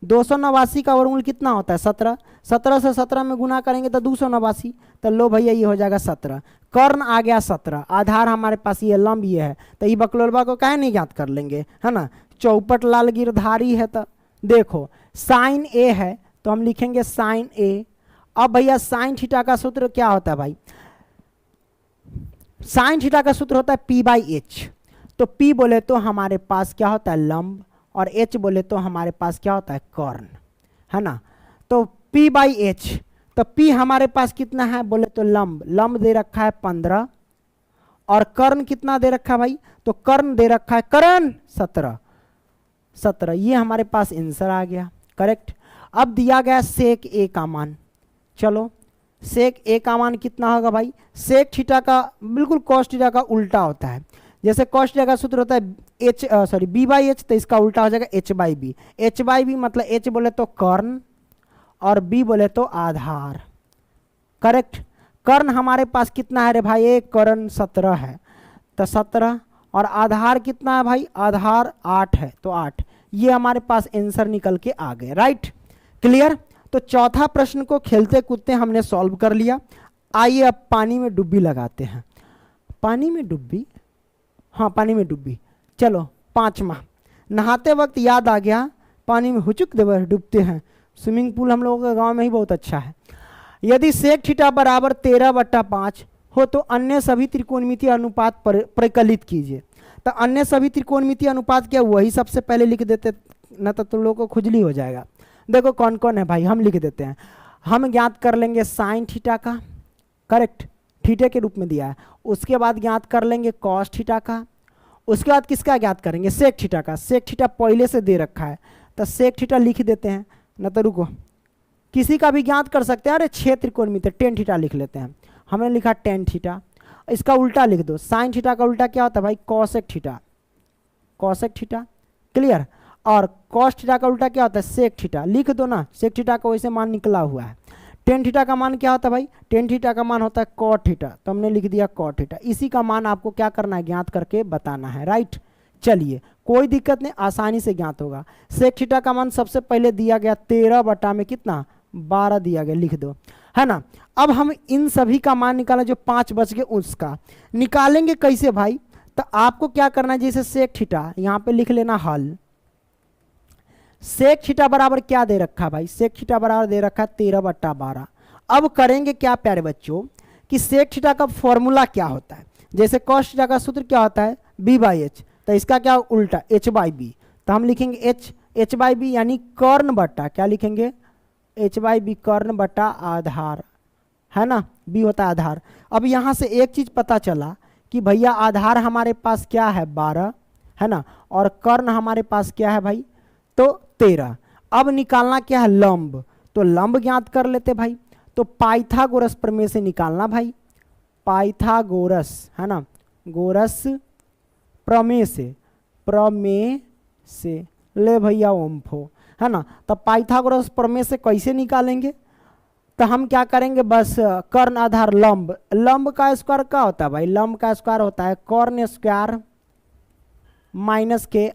289 का वर्गमूल कितना होता है 17, 17 से 17 में गुना करेंगे तो 289, तो लो भैया ये हो जाएगा 17। कर्ण आ गया 17, आधार हमारे पास ये लंब ये है, तो ये बकलोलबा को काहे नहीं ज्ञात कर लेंगे, है ना। चौपट लाल गिरधारी है, तो देखो साइन ए है तो हम लिखेंगे साइन ए। अब भैया साइन थीटा का सूत्र क्या होता है भाई, साइन थीटा का सूत्र होता है पी बाई एच। तो पी बोले तो हमारे पास क्या होता है लंब, और एच बोले तो हमारे पास क्या होता है कर्ण, है ना। तो पी बाई एच, तो पी हमारे पास कितना है बोले तो लंब, लंब दे रखा है 15, और कर्ण कितना दे रखा है भाई, तो कर्ण दे रखा है कर्ण 17। ये हमारे पास आंसर आ गया, करेक्ट। अब दिया गया सेक ए का मान, चलो सेक ए का मान कितना होगा भाई, सेक थीटा का बिल्कुल कॉस थीटा का उल्टा होता है। जैसे कॉस थीटा का सूत्र होता है बी बाई एच, तो इसका उल्टा हो जाएगा H by B. H by B मतलब एच बोले तो कर्ण और बी बोले तो आधार। करेक्ट। कर्ण हमारे पास कितना है रे भाई, एक कर्ण 17 है, तो 17 और आधार कितना है भाई, आधार 8 है, तो 8। ये हमारे पास आंसर निकल के आ गए। Right, clear. तो चौथा प्रश्न को खेलते कूदते हमने सॉल्व कर लिया। आइए अब पानी में डुब्बी लगाते हैं। पानी में डुब्बी, हाँ पानी में डुब्बी। चलो पांचवा, नहाते वक्त याद आ गया पानी में हुचुक देवर डूबते हैं। स्विमिंग पूल हम लोगों के गांव में ही बहुत अच्छा है। यदि सेक थीटा बराबर 13/5 हो तो अन्य सभी त्रिकोणमितीय अनुपात प्रकलित कीजिए। तो अन्य सभी त्रिकोणमितीय अनुपात क्या, वही सबसे पहले लिख देते ना, तो तुम लोगों को खुजली हो जाएगा। देखो कौन कौन है भाई, हम लिख देते हैं। हम ज्ञात कर लेंगे साइन थीटा का, करेक्ट, थीटे के रूप में दिया है। उसके बाद ज्ञात कर लेंगे कॉस थीटा का। उसके बाद किसका ज्ञात करेंगे, सेक थीटा का। सेक थीटा पहले से दे रखा है, तो सेक थीटा लिख देते हैं। न तो रुको, किसी का भी ज्ञात कर सकते हैं। अरे 6 त्रिकोणमितीय टेन थीटा लिख लेते हैं। हमने लिखा टेन थीटा, इसका उल्टा लिख दो। साइन थीटा का उल्टा क्या होता है भाई, cosec theta. Cosec theta, clear. और कॉस थीटा का उल्टा क्या होता है, सेक थीटा। लिख दो ना, सेक थीटा का वैसे मान निकला हुआ है। टेन थीटा का मान क्या होता है भाई, टेन थीटा का मान होता है कॉट थीटा, तो हमने लिख दिया कॉट थीटा। इसी का मान आपको क्या करना है, ज्ञात करके बताना है। राइट, चलिए कोई दिक्कत नहीं, आसानी से ज्ञात होगा। सेक थीटा का मान सबसे पहले दिया गया 13 में कितना, 12 दिया गया, लिख दो, है ना। अब हम इन सभी का मान निकाला, जो 5 बच गए उसका निकालेंगे कैसे भाई। तो आपको क्या करना है, जैसे सेक थीटा यहाँ पे लिख लेना हल। सेक थीटा बराबर क्या दे रखा भाई, सेक थीटा बराबर दे रखा है 13/12। अब करेंगे क्या प्यारे बच्चों कि सेक थीटा का फॉर्मूला क्या होता है। जैसे कॉस थीटा का सूत्र क्या होता है, बी बाई एच, तो इसका क्या उल्टा एच बाई बी। तो हम लिखेंगे एच बाई बी यानी कर्ण बट्टा, क्या लिखेंगे, एच बाई बी कर्ण बट्टा आधार, है ना। बी होता है आधार। अब यहाँ से एक चीज पता चला कि भैया आधार हमारे पास क्या है 12, है ना, और कर्ण हमारे पास क्या है भाई, तो 13। अब निकालना क्या है, लंब। तो लंब ज्ञात कर लेते भाई। तो पाइथागोरस प्रमेय से निकालना भाई, पाइथागोरस, है ना, गोरस प्रमेय से ले भैया ओम्फो, है ना। तो पाइथागोरस प्रमेय से कैसे निकालेंगे, तो हम क्या करेंगे, बस कर्ण आधार लंब। लंब का स्क्वायर क्या होता है भाई, लंब का स्क्वायर होता है कर्ण स्क्वायर माइनस के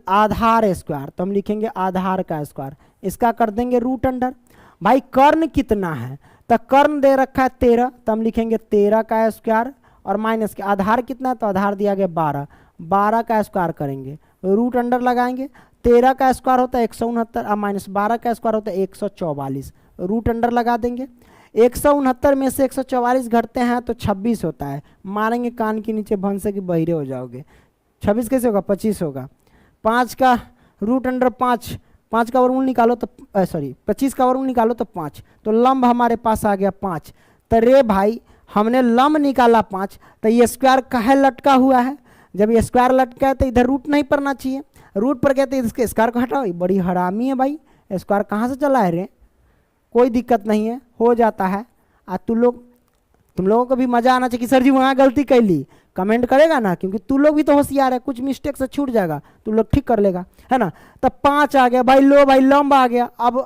आधार स्क्वायर। तो हम लिखेंगे आधार का स्क्वायर, इसका कर देंगे रूट अंडर। भाई कर्ण कितना है, तो कर्ण दे रखा है 13, तो हम लिखेंगे 13 का स्क्वायर और माइनस के आधार कितना है, तो आधार दिया गया 12, 12 का स्क्वायर करेंगे, रूट अंडर लगाएंगे। 13 का स्क्वायर होता है 169 और माइनस 12 का स्क्वायर होता है 144, रूट अंडर लगा देंगे। 169 में से 144 घटते हैं तो 26 होता है। मारेंगे कान के नीचे भंसे की बहिरे हो जाओगे। 26 कैसे होगा, 25 होगा। 5 का रूट अंडर 5, 5 का वर्गमूल निकालो तो 25 का वर्गमूल निकालो तो 5, तो लंब हमारे पास आ गया 5। तो रे भाई हमने लंब निकाला 5, तो ये स्क्वायर काहे लटका हुआ है। जब ये स्क्वायर लटका है तो इधर रूट नहीं पड़ना चाहिए, रूट पर गया तो इसके स्क्वायर को हटाओ। बड़ी हरामी है भाई, स्क्वायर कहाँ से चला है रे। कोई दिक्कत नहीं है, हो जाता है। तुम लोगों को भी मजा आना चाहिए कि सर जी वहाँ गलती कर ली, कमेंट करेगा ना, क्योंकि तू लोग भी तो होशियार है, कुछ मिस्टेक से छूट जाएगा तू लोग ठीक कर लेगा, है ना। तब 5 आ गया भाई, लो भाई लंब आ गया। अब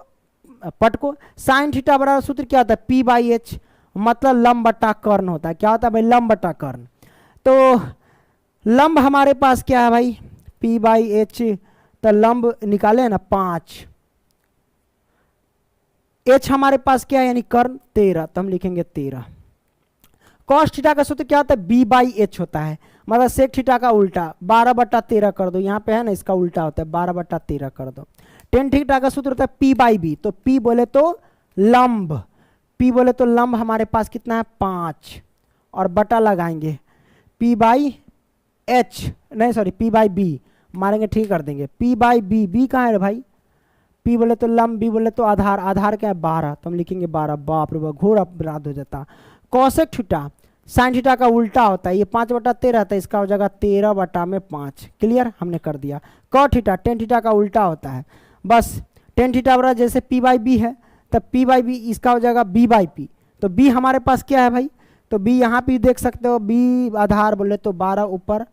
पटको, साइन थीटा बराबर सूत्र क्या होता है, पी बाई एच, मतलब लंब बट्टा कर्ण होता है। क्या होता है भाई, लंब बट्टा कर्ण। तो लंब हमारे पास क्या है भाई, पी बाई एच, तो लंब निकाले ना 5, एच हमारे पास क्या है यानी कर्ण 13, तो हम लिखेंगे 13। कॉस थीटा का सूत्र क्या होता है, बी बाई एच होता है, मतलब सेक थीटा का उल्टा 12/13 कर दो, यहाँ पे है ना इसका उल्टा होता है 12/13 कर दो। टेन थीटा का सूत्र होता है पी बाई बी, तो पी बोले तो लंब, पी बोले तो लंब हमारे पास कितना है 5, और बटा लगाएंगे पी बाई एच, नहीं सॉरी पी बाई बी मारेंगे, ठीक कर देंगे। पी बाई बी, बी कहाँ है भाई, पी बोले तो लंब, बी बोले तो आधार, आधार क्या है 12, तो हम लिखेंगे 12। बाप रे बाप घोर अपराध हो जाता। कॉसेक थीटा साइन थीटा का उल्टा होता है, ये 5/13 था, इसका हो जाएगा 13/5। क्लियर, हमने कर दिया। कॉट थीटा टेन थीटा का उल्टा होता है, बस टेन थीटा बराबर जैसे पी बाई बी है, तब पी बाई बी इसका हो जाएगा बी बाई पी, तो बी हमारे पास क्या है भाई, तो बी यहाँ पे देख सकते हो, बी आधार बोले तो 12 ऊपर,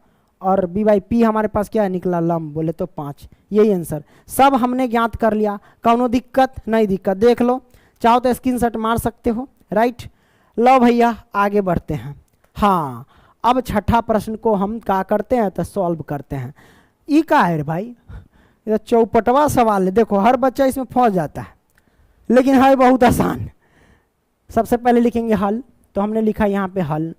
और बी बाई पी हमारे पास क्या है निकला लंब बोले तो 5। यही आंसर सब हमने ज्ञात कर लिया। कौनो दिक्कत नहीं, दिक्कत देख लो, चाहो तो स्क्रीनशॉट मार सकते हो, राइट। लो भैया आगे बढ़ते हैं। हाँ, अब छठा प्रश्न को हम क्या करते हैं तो सॉल्व करते हैं। ई का है भाई, ये चौपटवा सवाल है, देखो हर बच्चा इसमें फंस जाता है, लेकिन है बहुत आसान। सबसे पहले लिखेंगे हल, तो हमने लिखा यहाँ पे हल,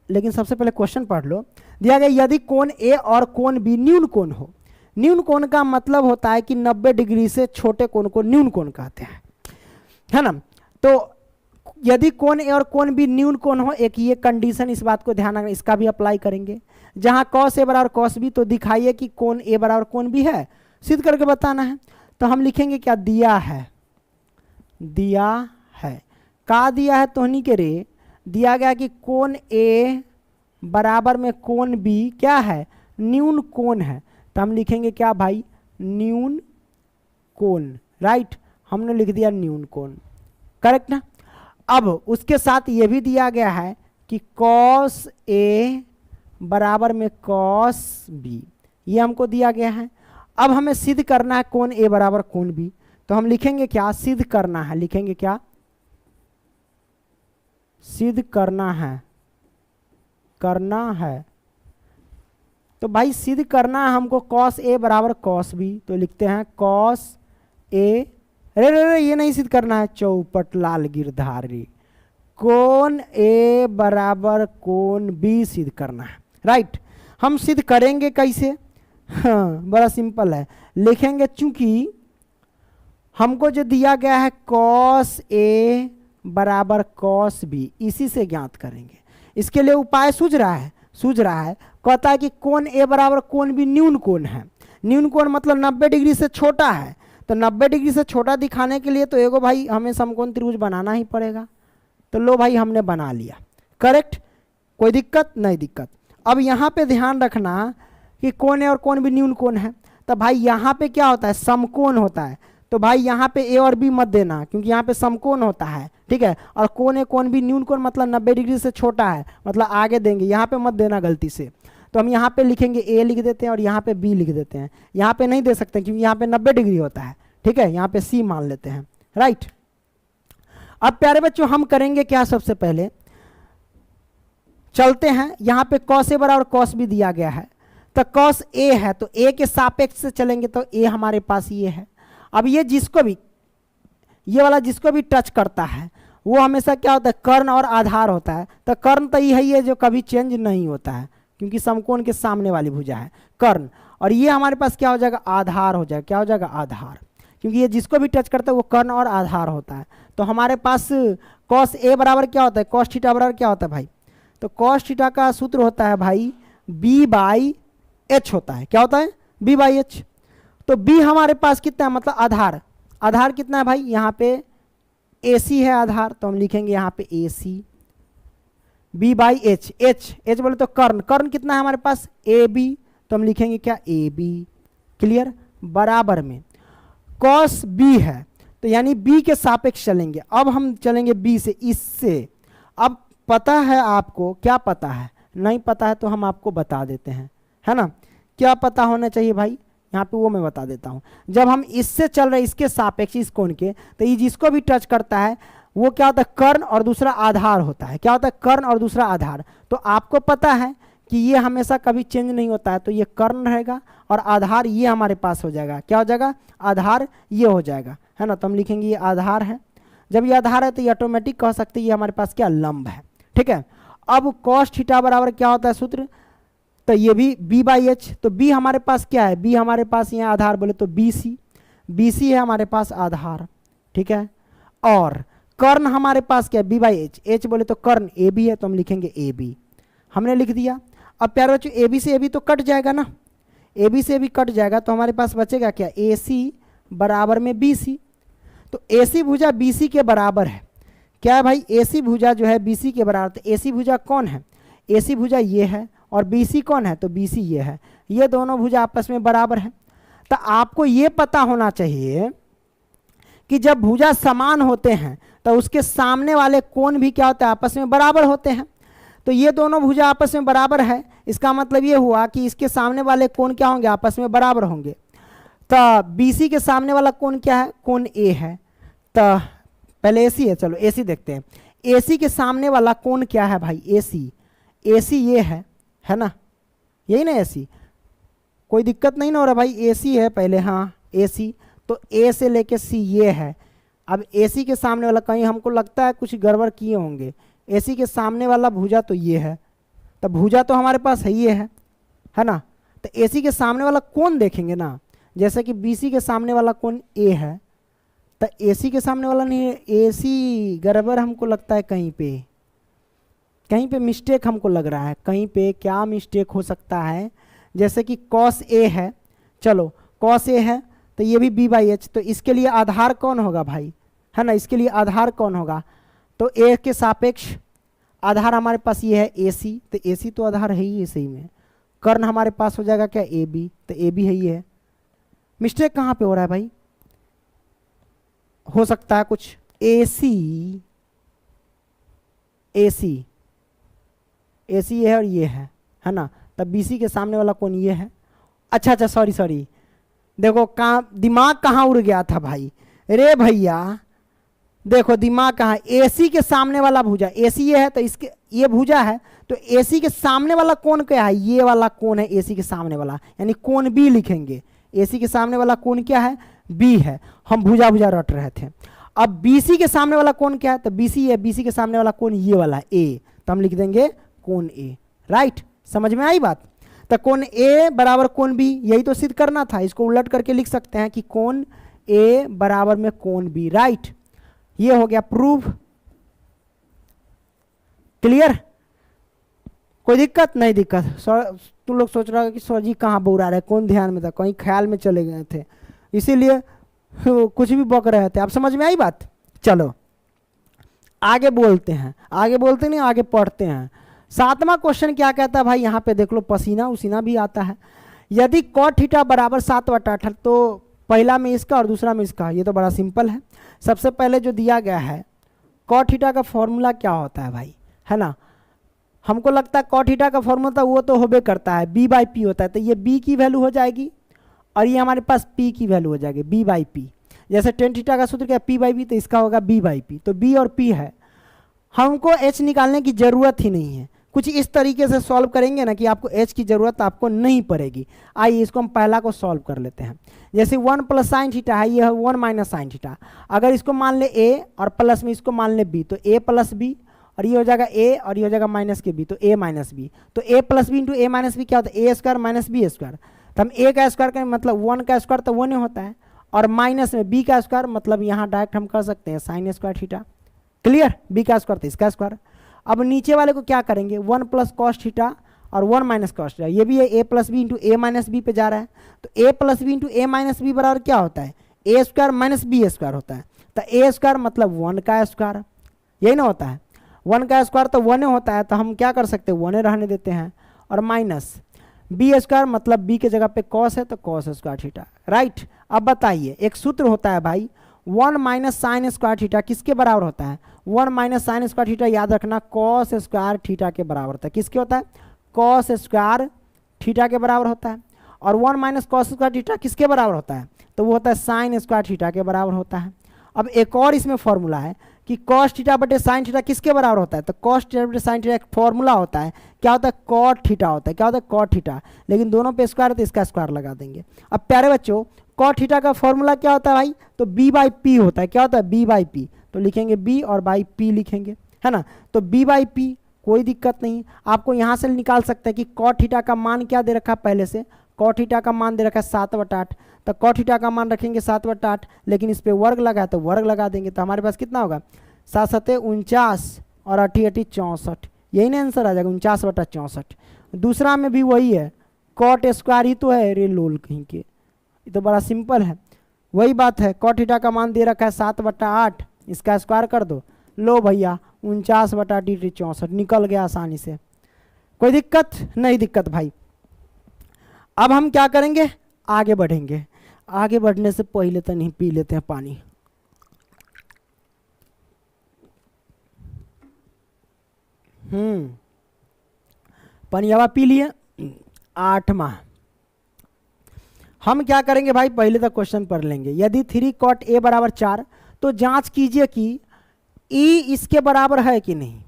लेकिन सबसे पहले क्वेश्चन पढ़ लो। दिया गया यदि कोण ए और कोण बी न्यून कोण हो। न्यून कोण का मतलब होता है कि 90 डिग्री से छोटे कोण को न्यून कोण कहते हैं, है ना। तो यदि कोण ए और कोण बी न्यून कोण हो, एक ये कंडीशन, इस बात को ध्यान रखना, इसका भी अप्लाई करेंगे। जहां कॉस ए बराबर कॉस बी, तो दिखाइए कि कोण ए बराबर कोण बी है, सिद्ध करके बताना है। तो हम लिखेंगे क्या, दिया है, दिया है, का दिया है तोहनी के रे, दिया गया कि कोण ए बराबर में कोण बी क्या है, न्यून कोण है। तो हम लिखेंगे क्या भाई, न्यून कोण, राइट, हमने लिख दिया न्यून कोण, करेक्ट ना। अब उसके साथ ये भी दिया गया है कि कॉस ए बराबर में कॉस बी, ये हमको दिया गया है। अब हमें सिद्ध करना है कोण ए बराबर कोण बी, तो हम लिखेंगे क्या, सिद्ध करना है, लिखेंगे क्या, सिद्ध करना है, करना है। तो भाई सिद्ध करना है हमको कॉस ए बराबर कॉस बी, तो लिखते हैं कॉस ए, अरे ये नहीं सिद्ध करना है, चौपट लाल गिरधारी, कोण ए बराबर कोण बी सिद्ध करना है, राइट। हम सिद्ध करेंगे कैसे, हाँ बड़ा सिंपल है, लिखेंगे चूंकि हमको जो दिया गया है कॉस ए बराबर कॉस बी, इसी से ज्ञात करेंगे। इसके लिए उपाय सूझ रहा है, सूझ रहा है, कहता है कि कोण ए बराबर कोण बी न्यून कोण है। न्यून कोण मतलब 90 डिग्री से छोटा है, तो 90 डिग्री से छोटा दिखाने के लिए तो एगो भाई हमें समकोण त्रिभुज बनाना ही पड़ेगा। तो लो भाई हमने बना लिया, करेक्ट, कोई दिक्कत नहीं, दिक्कत। अब यहाँ पे ध्यान रखना कि कोण ए और कोण बी न्यून कोण है, तो भाई यहाँ पे क्या होता है, समकोण होता है। तो भाई यहाँ पे ए और बी मत देना, क्योंकि यहाँ पे समकोण होता है, ठीक है। और कोण ए कोण बी न्यून कोण मतलब 90 डिग्री से छोटा है, मतलब आगे देंगे, यहाँ पे मत देना गलती से। तो हम यहाँ पे लिखेंगे ए लिख देते हैं और यहाँ पे बी लिख देते हैं, यहाँ पे नहीं दे सकते क्योंकि यहाँ पे 90 डिग्री होता है, ठीक है, यहाँ पे सी मान लेते हैं, राइट। अब प्यारे बच्चों हम करेंगे क्या, सबसे पहले चलते हैं, यहाँ पे कॉस ए बराबर कॉस बी दिया गया है, तो कॉस ए है तो ए के सापेक्ष से चलेंगे, तो ए हमारे पास ये है। अब ये जिसको भी, ये वाला जिसको भी टच करता है वो हमेशा क्या होता है, कर्ण और आधार होता है। तो कर्ण तो ये है, ये जो कभी चेंज नहीं होता है, क्योंकि समकोण के सामने वाली भुजा है कर्ण, और ये हमारे पास क्या हो जाएगा, आधार हो जाएगा, क्या हो जाएगा, आधार, क्योंकि ये जिसको भी टच करता है वो कर्ण और आधार होता है। तो हमारे पास कॉस ए बराबर क्या होता है, कॉस थीटा बराबर क्या होता है भाई, तो कॉस थीटा का सूत्र होता है भाई बी बाई एच होता है, क्या होता है, बी बाई एच। तो बी हमारे पास कितना है, मतलब आधार, आधार कितना है भाई, यहाँ पे ए सी है आधार, तो हम लिखेंगे यहाँ पे A C, B by H, H H बोले तो कर्ण, कर्ण कितना है हमारे पास, ए बी, तो हम लिखेंगे क्या, ए बी, क्लियर, बराबर में कॉस बी है, तो यानी बी के सापेक्ष चलेंगे। अब हम चलेंगे बी से, इससे। अब पता है आपको, क्या पता है, नहीं पता है तो हम आपको बता देते हैं, है ना, क्या पता होना चाहिए भाई, यहाँ पे वो मैं बता देता हूँ। जब हम इससे चल रहे, इसके सापेक्ष, इस कोण के, तो ये जिसको भी टच करता है वो क्या होता है, कर्ण और दूसरा आधार होता है, क्या होता है, कर्ण और दूसरा आधार। तो आपको पता है कि ये हमेशा कभी चेंज नहीं होता है, तो ये कर्ण रहेगा और आधार ये हमारे पास हो जाएगा, क्या हो जाएगा, आधार ये हो जाएगा, है ना। तो हम लिखेंगे ये आधार है, जब ये आधार है तो ये ऑटोमेटिक कह सकते हैं ये हमारे पास क्या, लंब है, ठीक है। अब कॉस थीटा बराबर क्या होता है सूत्र, तो ये भी बी बाई एच, तो बी हमारे पास क्या है, बी हमारे पास यहाँ आधार बोले तो बी सी, बी सी है हमारे पास आधार, ठीक है। और कर्ण हमारे पास क्या है, बी बाई एच, एच बोले तो कर्ण ए बी है, तो हम लिखेंगे ए बी, हमने लिख दिया। अब प्यारे बच्चों ए बी से ए बी तो कट जाएगा ना, ए बी से भी कट जाएगा, तो हमारे पास बचेगा क्या, ए सी बराबर में बी सी। तो ए सी भुजा बी सी के बराबर है, क्या है भाई, ए सी भुजा जो है बी सी के बराबर। तो ए सी भुजा कौन है, ए सी भुजा ये है, और बी सी कौन है, तो बी सी ये है, ये दोनों भुजा आपस में बराबर है। तो आपको ये पता होना चाहिए कि जब भुजा समान होते हैं, तो उसके सामने वाले कोण भी क्या होते हैं, आपस में बराबर होते हैं। तो ये दोनों भुजा आपस में बराबर है, इसका मतलब ये हुआ कि इसके सामने वाले कोण क्या होंगे, आपस में बराबर होंगे। तो बीसी के सामने वाला कोण क्या है, कोण ए है। तो पहले एसी है, चलो एसी देखते हैं। एसी के सामने वाला कोण क्या है भाई, एसी। एसी ये है ना, यही ना एसी, कोई दिक्कत नहीं ना हो रहा भाई, एसी है पहले, हाँ एसी। तो ए से लेके सी ये है। अब एसी के सामने वाला, कहीं हमको लगता है कुछ गड़बड़ किए होंगे, एसी के सामने वाला भुजा तो ये है, तो भुजा तो हमारे पास है, ये है ना। तो एसी के सामने वाला कोण देखेंगे ना, जैसे कि बीसी के सामने वाला कोण ए है, तो एसी के सामने वाला नहीं है, एसी गड़बड़ हमको लगता है, कहीं पे मिस्टेक हमको लग रहा है। कहीं पे क्या मिस्टेक हो सकता है, जैसे कि कॉस ए है, चलो कॉस ए है तो ये भी बी बाई एच, तो इसके लिए आधार कौन होगा भाई, है ना, इसके लिए आधार कौन होगा, तो ए के सापेक्ष आधार हमारे पास ये है ए सी, तो ए सी तो आधार है ही सही में। कर्ण हमारे पास हो जाएगा क्या, ए बी, तो ए बी है ही है। मिस्टेक कहाँ पे हो रहा है भाई, हो सकता है कुछ ए सी है और ये है ना, तब बीसी के सामने वाला कौन ये है। अच्छा सॉरी, देखो कहाँ दिमाग कहाँ उड़ गया था भाई, रे भैया देखो दिमाग कहाँ, एसी के सामने वाला भुजा, एसी ये है तो इसके ये भुजा है, तो एसी के सामने वाला कोण क्या है, ये वाला कोण है एसी के सामने वाला, यानी कोण बी लिखेंगे। एसी के सामने वाला कोण क्या है, बी है, हम भुजा रट रहे थे। अब बीसी के सामने वाला कोण क्या है, तो बीसी है, बीसी के सामने वाला कोण ये वाला ए, तो हम लिख देंगे कोण ए, राइट, समझ में आई बात। तो कोण ए बराबर कोण बी, यही तो सिद्ध करना था, इसको उलट करके लिख सकते हैं कि कोण ए बराबर में कोण बी, राइट, ये हो गया प्रूव। क्लियर, कोई दिक्कत नहीं, दिक्कत तुम लोग सोच रहे हो कि सर जी कहाँ बुरा रहे, कौन ध्यान में था, कहीं ख्याल में चले गए थे, इसीलिए कुछ भी बक रहे थे। आप समझ में आई बात, चलो आगे बोलते हैं, आगे पढ़ते हैं। 7वां क्वेश्चन क्या कहता है भाई, यहाँ पे देख लो, पसीना उसीना भी आता है। यदि cot थीटा बराबर 7/8, तो पहला में इसका और दूसरा में इसका, ये तो बड़ा सिंपल है। सबसे पहले जो दिया गया है cot थीटा का फॉर्मूला क्या होता है भाई, है ना, हमको लगता है cot थीटा का फॉर्मूला वो तो होबे करता है, b बाई पी होता है, तो ये b की वैल्यू हो जाएगी और ये हमारे पास p की वैल्यू हो जाएगी, b बाई पी। जैसे tan थीटा का सूत्र क्या, p बाई बी, तो इसका होगा b बाई पी, तो b और p है। हमको h निकालने की ज़रूरत ही नहीं है, कुछ इस तरीके से सॉल्व करेंगे ना कि आपको h की ज़रूरत आपको नहीं पड़ेगी। आइए इसको हम पहला को सॉल्व कर लेते हैं। जैसे 1 प्लस साइन थीटा है, ये है 1 माइनस साइन थीटा। अगर इसको मान ले a और प्लस में इसको मान ले b, तो a प्लस बी, और ये हो जाएगा a और ये हो जाएगा माइनस के b, तो a माइनस बी। तो a plus B into a minus B क्या होता है, a square minus B square. तो हम a का स्क्वायर करें मतलब 1 का स्क्वायर तो 1 होता है, और माइनस में b का स्क्वायर मतलब यहाँ डायरेक्ट हम कर सकते हैं sine square theta. Clear, b का स्क्वायर तो इसका स्क्वायर। अब नीचे वाले को क्या करेंगे, 1 प्लस कॉस थीटा और 1 माइनस कॉस थीटा, ये भी है a plus B into A minus B पे जा रहा है, तो a plus B into A minus B बराबर क्या होता है, a square minus B square होता है। तो a स्क्वायर मतलब 1 का स्क्वायर, यही ना होता है, 1 का स्क्वायर तो 1 होता है, तो हम क्या कर सकते हैं 1 रहने देते हैं, और माइनस बी स्क्वायर मतलब b के जगह पे कॉस है तो कॉस स्क्वायर थीटा, राइट। अब बताइए, एक सूत्र होता है भाई 1 माइनस साइन स्क्वायर थीटा किसके बराबर होता है, 1 माइनस साइन स्क्वायर थीटा याद रखना कॉस स्क्वायर थीटा के बराबर होता है। किसके होता है, कॉस स्क्वायर थीटा के बराबर होता है। और 1 माइनस कॉस स्क्वायर थीटा किसके बराबर होता है, तो वो होता है साइन स्क्वायर थीटा के बराबर होता है। अब एक और इसमें फॉर्मूला है कि कॉस थीटा बटे साइन थीटा किसके बराबर होता है, तो कॉस थीटा बटे साइन थीटा एक फॉर्मूला होता है, क्या होता है कॉट थीटा होता है, क्या होता है कॉट थीटा, लेकिन दोनों पे स्क्वायर है तो इसका स्क्वायर लगा देंगे। अब प्यारे बच्चों कॉट थीटा का फॉर्मूला क्या होता है भाई, तो b बाई पी होता है, क्या होता है b बाई पी, तो लिखेंगे b और बाई p लिखेंगे, है ना। तो b बाई पी कोई दिक्कत नहीं, आपको यहाँ से निकाल सकते हैं कि कॉट थीटा का मान क्या दे रखा है, पहले से कॉट थीटा का मान दे रखा है 7/8, तो कॉट थीटा का मान रखेंगे 7/8, लेकिन इस पर वर्ग लगा है तो वर्ग लगा देंगे, तो हमारे पास कितना होगा 7 × 49 और 8 × 64, यही ना आंसर आ जाएगा 49/64। दूसरा में भी वही है, कॉट स्क्वायर ही तो है, रे लोल कहीं के, ये तो बड़ा सिंपल है, वही बात है। कॉट थीटा का मान दे रखा है 7/8, इसका स्क्वायर कर दो, लो भैया 49/8 64 निकल गया आसानी से, कोई दिक्कत नहीं दिक्कत भाई। अब हम क्या करेंगे, आगे बढ़ेंगे, आगे बढ़ने से पहले तो नहीं पी लेते हैं पानी। पनियावा पी लिए। 8वां हम क्या करेंगे भाई, पहले तक क्वेश्चन पढ़ लेंगे। यदि 3 cot A बराबर 4 तो जांच कीजिए कि E इसके बराबर है कि नहीं,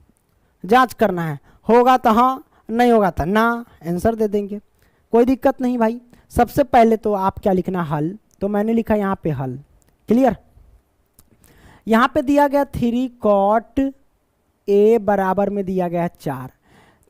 जांच करना है। होगा तो हाँ, नहीं होगा तो ना, आंसर दे देंगे, कोई दिक्कत नहीं भाई। सबसे पहले तो आप क्या लिखना, हल। तो मैंने लिखा यहाँ पे हल, क्लियर। यहाँ पे दिया गया 3 cot A बराबर में दिया गया 4।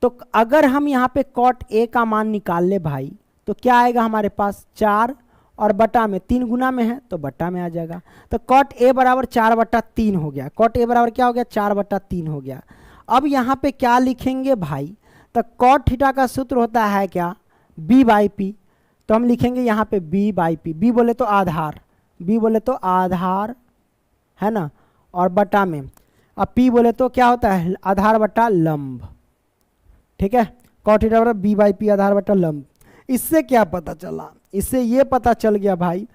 तो अगर हम यहाँ पे cot A का मान निकाल ले भाई तो क्या आएगा हमारे पास, 4 और बटा में 3 गुना में है तो बटा में आ जाएगा। तो cot A बराबर 4/3 हो गया। cot A बराबर क्या हो गया, 4/3 हो गया। अब यहाँ पे क्या लिखेंगे भाई, तो cot थीटा का सूत्र होता है क्या, B/P। तो हम लिखेंगे यहाँ पे B/P। B बोले तो आधार, B बोले तो आधार है ना, और बटा में अब P बोले तो क्या होता है, आधार बटा लंब। ठीक है, cot थीटा बराबर B/P आधार बटा लंब। इससे क्या पता चला, इससे ये पता चल गया भाई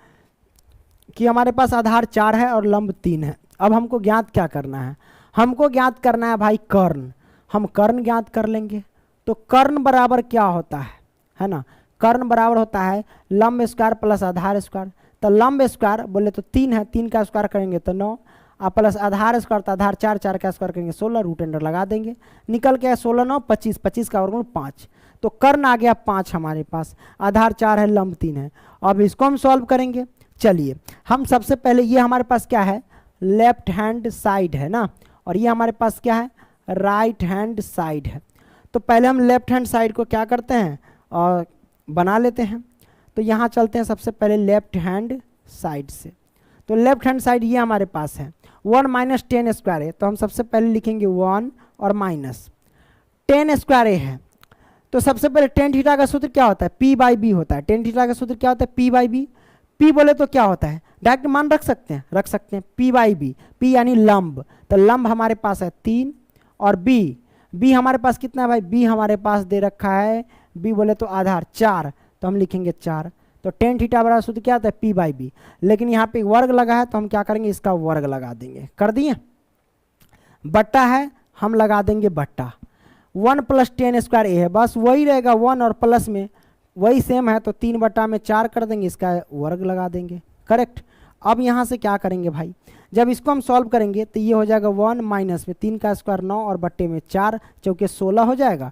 कि हमारे पास आधार 4 है और लंब 3 है। अब हमको ज्ञात क्या करना है, हमको ज्ञात करना है भाई कर्ण। हम कर्ण ज्ञात कर लेंगे। तो कर्ण बराबर क्या होता है ना, कर्ण बराबर होता है लंब स्क्वायर प्लस आधार स्क्वायर। तो लंब स्क्वायर बोले तो 3 है, 3 का स्क्वायर करेंगे तो 9, और प्लस आधार स्क्वायर, तो आधार 4, 4 का स्क्वायर करेंगे 16, रूट अंडर लगा देंगे, निकल के 16 9 25, 25 का वर्गमूल 5। तो कर्ण आ गया 5 हमारे पास, आधार 4 है, लंब 3 है। अब इसको हम सॉल्व करेंगे। चलिए हम सबसे पहले, ये हमारे पास क्या है, लेफ्ट हैंड साइड है ना, और ये हमारे पास क्या है, राइट हैंड साइड है। तो पहले हम लेफ्ट हैंड साइड को क्या करते हैं, और बना लेते हैं। तो यहाँ चलते हैं सबसे पहले लेफ्ट हैंड साइड से। तो लेफ्ट हैंड साइड ये हमारे पास है, 1 माइनस 10 स्क्वायर है। तो हम सबसे पहले लिखेंगे 1 और माइनस 10 स्क्वायर है। तो सबसे पहले टेन थीटा का सूत्र क्या होता है, P/B होता है। टेन थीटा का सूत्र क्या होता है, P/B। P बोले तो क्या होता है, डायरेक्ट मान रख सकते हैं, रख सकते हैं, P/B। P यानी लंब, तो लंब हमारे पास है 3, और B हमारे पास कितना है भाई, B हमारे पास दे रखा है, B बोले तो आधार 4, तो हम लिखेंगे 4। तो टेन थीटा बराबर सूत्र क्या होता है, P/B। लेकिन यहाँ पे वर्ग लगा है तो हम क्या करेंगे, इसका वर्ग लगा देंगे, कर दिए। बट्टा है, हम लगा देंगे बट्टा। 1 + 10 स्क्वायर ए है, बस वही रहेगा, 1 और प्लस में वही सेम है, तो 3/4 कर देंगे, इसका वर्ग लगा देंगे, करेक्ट। अब यहाँ से क्या करेंगे भाई, जब इसको हम सॉल्व करेंगे तो ये हो जाएगा 1 माइनस में 3 का स्क्वायर 9 और बट्टे में 4 चौके 16 हो जाएगा।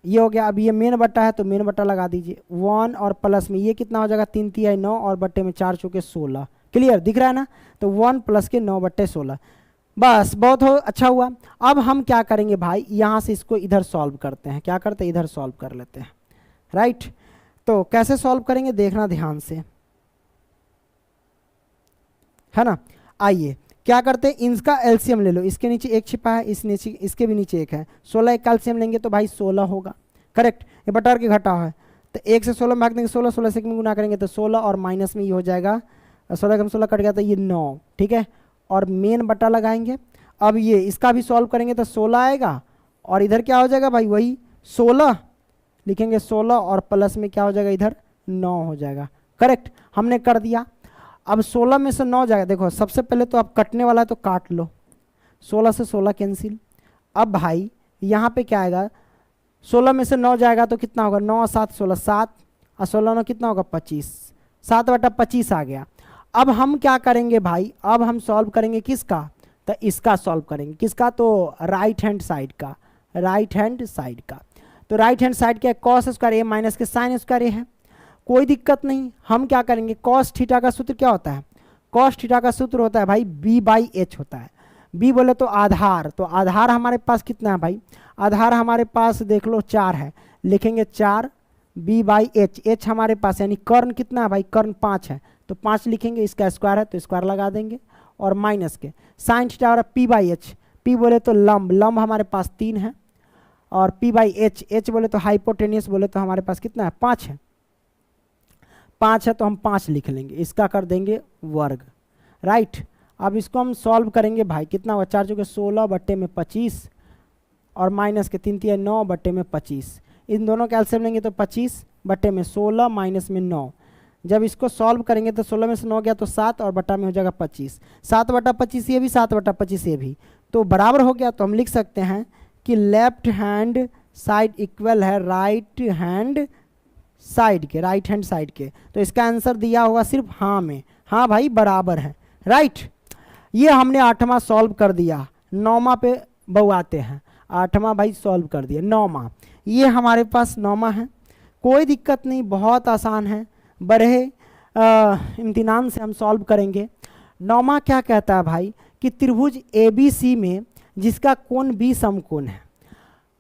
ये हो गया। अब ये मेन बट्टा है तो मेन बट्टा लगा दीजिए, 1 और प्लस में ये कितना हो जाएगा, 3 3 9 और बट्टे में 4 चौके 16। क्लियर दिख रहा है ना, तो 1 प्लस के 9/16, बस बहुत अच्छा हुआ। अब हम क्या करेंगे भाई, यहाँ से इसको इधर सॉल्व करते हैं, क्या करते हैं, इधर सॉल्व कर लेते हैं, राइट। तो कैसे सॉल्व करेंगे देखना ध्यान से, है ना। आइए क्या करते हैं, इनका एलसीएम ले लो, इसके नीचे 1 छिपा है, इस नीचे, इसके भी नीचे 1 है, 16 का एलसीएम लेंगे तो भाई 16 होगा, करेक्ट। ये बटा के घटा है, तो 1 से 16 में भाग देंगे, 16 16 से गुना करेंगे तो 16, और माइनस में ये हो जाएगा 16 कम 16 कट गया तो ये 9, ठीक है। और मेन बटा लगाएंगे। अब ये इसका भी सॉल्व करेंगे तो 16 आएगा, और इधर क्या हो जाएगा भाई, वही 16 लिखेंगे, 16 और प्लस में क्या हो जाएगा, इधर 9 हो जाएगा, करेक्ट। हमने कर दिया। अब 16 में से 9 जाएगा, देखो सबसे पहले तो अब कटने वाला है तो काट लो, 16 से 16 कैंसिल। अब भाई यहाँ पे क्या आएगा, 16 में से 9 जाएगा तो कितना होगा, 9 7 16 7, और 16 9 कितना होगा 25, 7/25 आ गया। अब हम क्या करेंगे भाई, अब हम सॉल्व करेंगे किसका, तो इसका सॉल्व करेंगे, किसका, तो राइट हैंड साइड का, राइट हैंड साइड का। तो राइट हैंड साइड क्या है, कॉस स्क्वायर ए माइनस के साइन स्क्वायर ए है, कोई दिक्कत नहीं। हम क्या करेंगे, कॉस थीटा का सूत्र क्या होता है, कॉस थीटा का सूत्र होता है भाई B/H होता है। B बोले तो आधार, तो आधार हमारे पास कितना है भाई, आधार हमारे पास देख लो 4 है, लिखेंगे 4 B/H, H हमारे पास यानी कर्ण कितना है भाई, कर्ण 5 है, तो 5 लिखेंगे, इसका स्क्वायर है तो स्क्वायर लगा देंगे, और माइनस के साइन थीटा और P/H, P बोले तो लंब, लंब हमारे पास 3 है, और P/H, H बोले तो हाइपोटेनियस, बोले तो हमारे पास कितना है 5 है, 5 है तो हम 5 लिख लेंगे, इसका कर देंगे वर्ग, राइट। अब इसको हम सॉल्व करेंगे भाई, कितना हुआ, 4 चौके 16 बट्टे में 25, और माइनस के 3 3 9 बट्टे में 25, इन दोनों का एलसीएम लेंगे तो 25 बट्टे में 16 माइनस में 9। जब इसको सॉल्व करेंगे तो 16 में से 9 गया तो 7, और बटा में हो जाएगा 25, 7/25 ये भी, 7/25 ये भी, तो बराबर हो गया। तो हम लिख सकते हैं कि लेफ्ट हैंड साइड इक्वल है राइट हैंड साइड के, राइट हैंड साइड के, तो इसका आंसर दिया होगा सिर्फ हाँ में, हाँ भाई बराबर है, राइट। ये हमने 8वां सॉल्व कर दिया। 9वां पे बउआते हैं। 8वां भाई सॉल्व कर दिया। 9वां, ये हमारे पास 9वां है, कोई दिक्कत नहीं, बहुत आसान है, बड़े इम्तिनान से हम सॉल्व करेंगे। 9वां क्या कहता है भाई कि त्रिभुज ABC में जिसका कोण B समकोण है,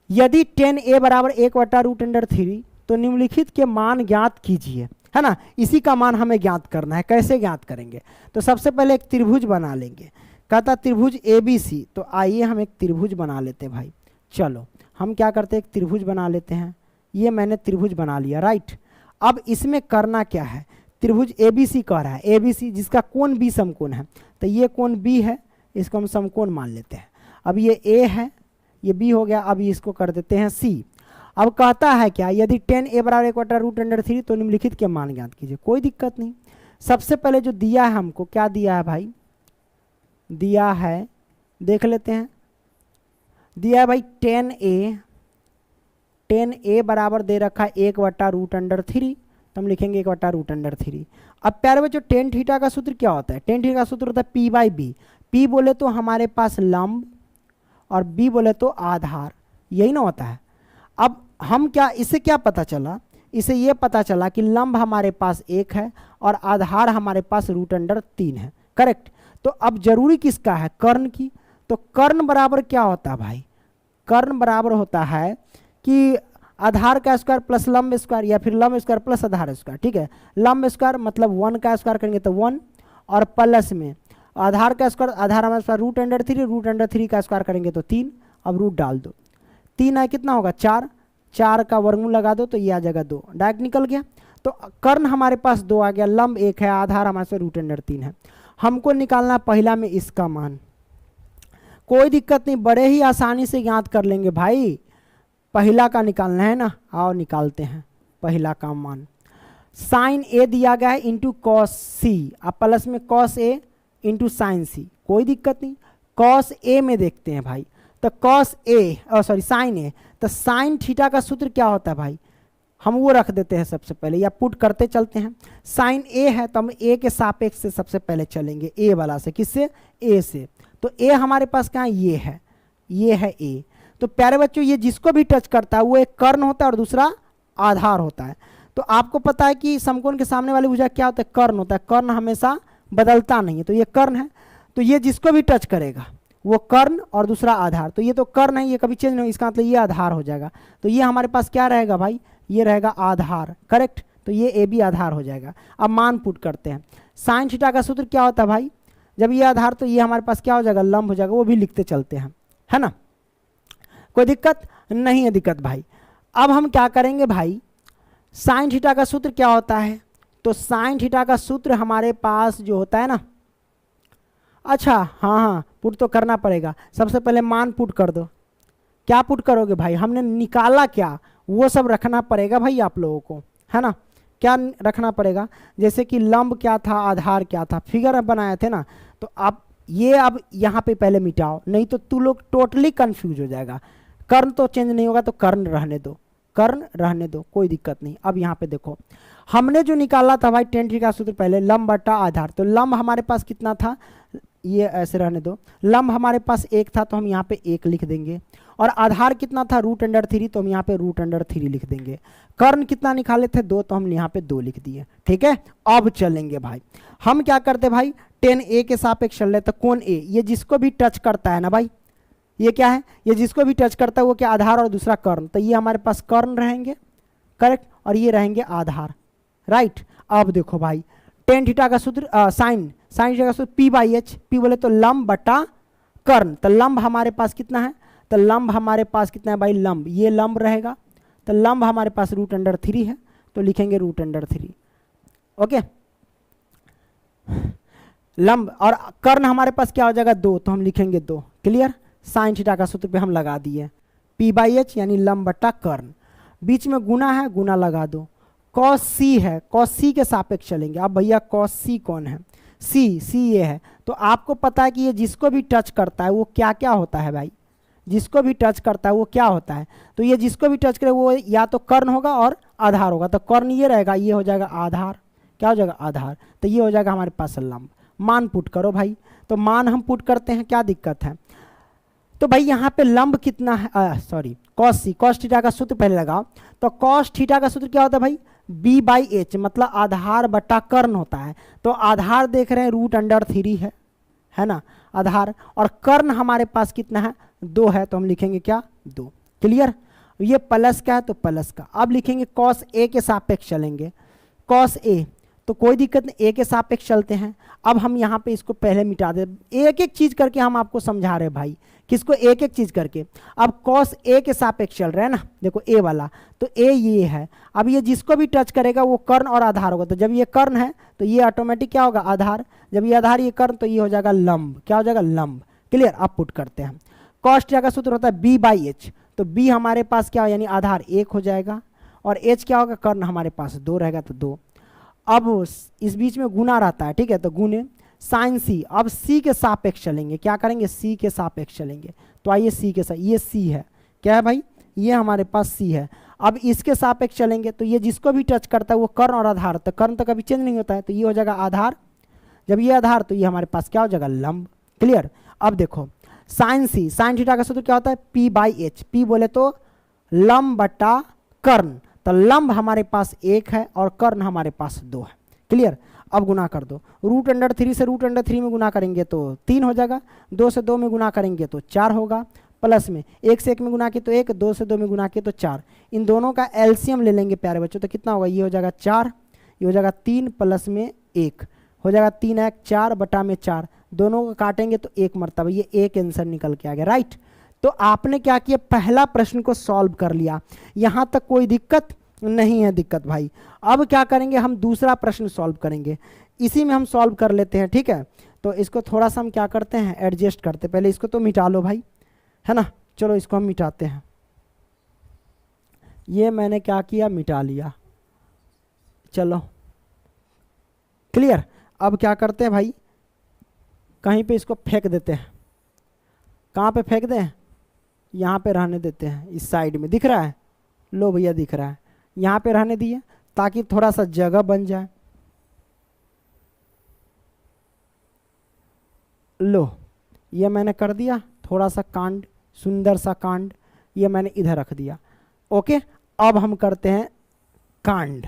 यदि tan A बराबर 1/√3 तो निम्नलिखित के मान ज्ञात कीजिए, है ना। इसी का मान हमें ज्ञात करना है। कैसे ज्ञात करेंगे? तो सबसे पहले एक त्रिभुज बना लेंगे। कहता त्रिभुज ABC, तो आइए हम एक त्रिभुज बना लेते हैं भाई। चलो हम क्या करते हैं, एक त्रिभुज बना लेते हैं। ये मैंने त्रिभुज बना लिया, राइट। अब इसमें करना क्या है, त्रिभुज ABC कह रहा है, ABC जिसका कोण B समकोण है, तो ये कोण B है, इसको हम समकोण मान लेते हैं। अब ये A है, ये B हो गया, अब इसको कर देते हैं C। अब कहता है क्या, यदि tan A बराबर 1/√3 तो निम्नलिखित के मान ज्ञात कीजिए। कोई दिक्कत नहीं। सबसे पहले जो दिया है हमको, क्या दिया है भाई, दिया है, देख लेते हैं। दिया है भाई tan A बराबर दे रखा है 1/√3, तो हम लिखेंगे 1/√3। अब प्यारे बच्चों tan थीटा का सूत्र क्या होता है? tan थीटा का सूत्र होता है P/B। P बोले तो हमारे पास लंब और B बोले तो आधार, यही ना होता है। अब हम क्या, इससे क्या पता चला, इसे ये पता चला कि लंब हमारे पास 1 है और आधार हमारे पास √3 है, करेक्ट। तो अब जरूरी किसका है, कर्ण की। तो कर्ण बराबर क्या होता है भाई, कर्ण बराबर होता है कि आधार का स्क्वायर प्लस लंब स्क्वायर, या फिर लंब स्क्वायर प्लस आधार स्क्वायर, ठीक है। लंब स्क्वायर मतलब 1 का स्क्वायर करेंगे तो 1, और प्लस में आधार का स्क्वायर, आधार हमारे पास √3 का स्क्वायर करेंगे तो 3। अब रूट डाल दो, 3 है कितना होगा 4, 4 का वर्गमूल लगा दो तो ये आ जाएगा 2, डायरेक्ट निकल गया। तो कर्ण हमारे पास 2 आ गया, लंब 1 है, आधार हमारे पास √3 है। हमको निकालना पहला में इसका मान। कोई दिक्कत नहीं, बड़े ही आसानी से ज्ञात कर लेंगे भाई। पहला का निकालना है ना, आओ निकालते हैं पहला का मान। साइन A दिया गया है इंटू कॉस C, अब प्लस में cos A into sine C, कोई दिक्कत नहीं। कॉस A में देखते हैं भाई, तो कॉस A साइन A, तो साइन थीटा का सूत्र क्या होता है भाई, हम वो रख देते हैं सबसे पहले, या पुट करते चलते हैं। साइन A है तो हम A के सापेक्ष से सबसे पहले चलेंगे, A वाला से, किससे, A से। तो A हमारे पास कहाँ, ये है, ये है A। तो प्यारे बच्चों ये जिसको भी टच करता है वो एक कर्ण होता है और दूसरा आधार होता है। तो आपको पता है कि समकोण के सामने वाली भुजा क्या होता है, कर्ण होता है। कर्ण हमेशा बदलता नहीं है, तो ये कर्ण है। तो ये जिसको भी टच करेगा वो कर्ण और दूसरा आधार, तो ये तो कर्ण है, ये कभी चेंज नहीं, इसका मतलब ये आधार हो जाएगा। तो ये हमारे पास क्या रहेगा भाई, ये रहेगा आधार, करेक्ट। तो ये AB आधार हो जाएगा। अब मान पुट करते हैं। साइन थीटा का सूत्र क्या होता है भाई, जब ये आधार तो ये हमारे पास क्या हो जाएगा, लंब हो जाएगा, वो भी लिखते चलते हैं, है ना। कोई दिक्कत नहीं है, दिक्कत भाई। अब हम क्या करेंगे भाई, साइन थीटा का सूत्र क्या होता है, तो साइन थीटा का सूत्र हमारे पास जो होता है ना, अच्छा हाँ, पुट तो करना पड़ेगा। सबसे पहले मान पुट कर दो। क्या पुट करोगे भाई, हमने निकाला क्या वो सब रखना पड़ेगा भाई आप लोगों को, है ना। क्या रखना पड़ेगा, जैसे कि लंब क्या था, आधार क्या था, फिगर बनाए थे ना। तो आप ये अब यहाँ पे पहले मिटाओ, नहीं तो तू लोग टोटली कंफ्यूज हो जाएगा। कर्ण तो चेंज नहीं होगा, तो कर्ण रहने दो, कर्ण रहने दो, कोई दिक्कत नहीं। अब यहाँ पे देखो, हमने जो निकाला था भाई tan थीटा का सूत्र पहले लंब बटा आधार, तो लंब हमारे पास कितना था, ये ऐसे रहने दो। लंब हमारे पास 1 था तो हम यहाँ पे 1 लिख देंगे, और आधार कितना था √3, तो हम यहाँ पे √3 लिख देंगे। कर्ण कितना निकाले थे 2, तो हम यहाँ पे 2 लिख दिए, ठीक है। अब चलेंगे भाई, हम क्या करते भाई, tan A के सापेक्ष चल रहे, तो कोण A, ये जिसको भी टच करता है ना भाई, ये क्या है, ये जिसको भी टच करता है वो क्या, आधार और दूसरा कर्ण, तो ये हमारे पास कर्ण रहेंगे, करेक्ट, और ये रहेंगे आधार, राइट। अब देखो भाई tan थीटा का सूत्र साइन थीटा का सूत्र P/H, P बोले तो लंब बटा कर्ण, तो लंब हमारे पास कितना है, तो लंब हमारे पास कितना है भाई, लंब, ये लंब रहेगा, तो लंब हमारे पास √3 है, तो लिखेंगे √3, ओके। लंब और कर्ण हमारे पास क्या हो जाएगा 2, तो हम लिखेंगे 2, क्लियर। साइन थीटा का सूत्र पे हम लगा दिए, P/H यानी लंब बटा कर्ण, बीच में गुना है, गुना लगा दो। cos C है, cos C के सापेक्ष चलेंगे। अब भैया cos C कौन है, C ये है, तो आपको पता है कि ये जिसको भी टच करता है वो क्या क्या होता है भाई, जिसको भी टच करता है वो क्या होता है, तो ये जिसको भी टच करे वो या तो कर्ण होगा और आधार होगा। तो कर्ण ये रहेगा, ये हो जाएगा आधार, क्या हो जाएगा आधार, तो ये हो जाएगा हमारे पास लंब। मान पुट करो भाई, तो मान हम पुट करते हैं, क्या दिक्कत है। तो भाई यहाँ पे लंब कितना है, सॉरी कॉस सी, कॉस थीटा का सूत्र पहले लगाओ। तो कॉस थीटा का सूत्र क्या होता है भाई, बी बाई एच, मतलब आधार बटा कर्ण होता है। तो आधार देख रहे हैं √3 है ना आधार, और कर्ण हमारे पास कितना है 2 है, तो हम लिखेंगे क्या 2। क्लियर, ये प्लस का है तो प्लस का। अब लिखेंगे कॉस ए के सापेक्ष चलेंगे, कॉस ए, तो कोई दिक्कत नहीं, ए के सापेक्ष चलते हैं। अब हम यहाँ पे इसको पहले मिटा दे, एक एक चीज करके हम आपको समझा रहे हैं भाई, किसको एक एक चीज करके। अब कॉस ए के सापेक्ष चल रहा है ना, देखो ए वाला, तो ए ये है। अब ये जिसको भी टच करेगा वो कर्ण और आधार होगा, तो जब ये कर्ण है तो ये ऑटोमेटिक क्या होगा आधार, जब ये आधार ये कर्ण तो ये हो जाएगा लंब, क्या हो जाएगा लंब। क्लियर, अब पुट करते हैं। कॉस थीटा का सूत्र होता है बी बाई एच, तो बी हमारे पास क्या हो, यानी आधार 1 हो जाएगा, और एच क्या होगा कर्ण हमारे पास 2 रहेगा, तो 2। अब इस बीच में गुना रहता है, ठीक है, तो गुने साइन सी। अब सी के सापेक्ष चलेंगे, क्या करेंगे सी के सापेक्ष चलेंगे। तो आइए सी के साथ, ये सी है, क्या है भाई ये हमारे पास सी है। अब इसके सापेक्ष चलेंगे, तो ये जिसको भी टच करता है वो कर्ण और आधार, तो कर्ण तो कभी चेंज नहीं होता है, तो ये हो जाएगा आधार, जब ये आधार तो ये हमारे पास क्या हो जाएगा लंब। क्लियर, अब देखो साइन सी, साइन थीटा का सूत्र क्या होता है पी बाई एच, पी बोले तो लंब बटा कर्ण, तो लंब हमारे पास 1 है और कर्ण हमारे पास 2 है। क्लियर, अब गुना कर दो, √3 से √3 में गुना करेंगे तो 3 हो जाएगा, 2 से 2 में गुना करेंगे तो 4 होगा, प्लस में 1 से 1 में गुना किए तो 1, 2 से 2 में गुना किए तो 4। इन दोनों का एलसीएम ले लेंगे प्यारे बच्चों, तो कितना होगा, ये हो जाएगा 4, ये हो जाएगा 3 प्लस में 1 हो जाएगा 3 1 4 बटा में 4, दोनों को काटेंगे तो 1 मरतबा, ये एक आंसर निकल के आ गया। राइट, तो आपने क्या किया, पहला प्रश्न को सॉल्व कर लिया, यहां तक कोई दिक्कत नहीं है दिक्कत भाई। अब क्या करेंगे, हम दूसरा प्रश्न सॉल्व करेंगे, इसी में हम सॉल्व कर लेते हैं, ठीक है। तो इसको थोड़ा सा हम क्या करते हैं एडजस्ट करते, पहले इसको तो मिटा लो भाई, है ना, चलो इसको हम मिटाते हैं। ये मैंने क्या किया मिटा लिया, चलो क्लियर। अब क्या करते हैं भाई, कहीं पे इसको फेंक देते हैं, कहाँ पे फेंक दें, यहाँ पे रहने देते हैं, इस साइड में दिख रहा है, लो भैया दिख रहा है, यहाँ पे रहने दिए ताकि थोड़ा सा जगह बन जाए। लो ये मैंने कर दिया, थोड़ा सा कांड, सुंदर सा कांड ये मैंने इधर रख दिया। ओके, अब हम करते हैं कांड,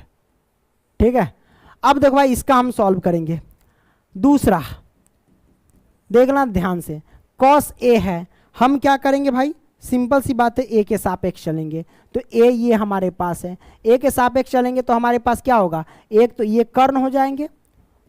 ठीक है। अब देखो भाई इसका हम सॉल्व करेंगे। दूसरा देखना ध्यान से, कॉस ए है, हम क्या करेंगे भाई, सिंपल सी बात है, ए के सापेक्ष चलेंगे, तो ए ये हमारे पास है, ए के सापेक्ष चलेंगे तो हमारे पास क्या होगा, एक तो ये कर्ण हो जाएंगे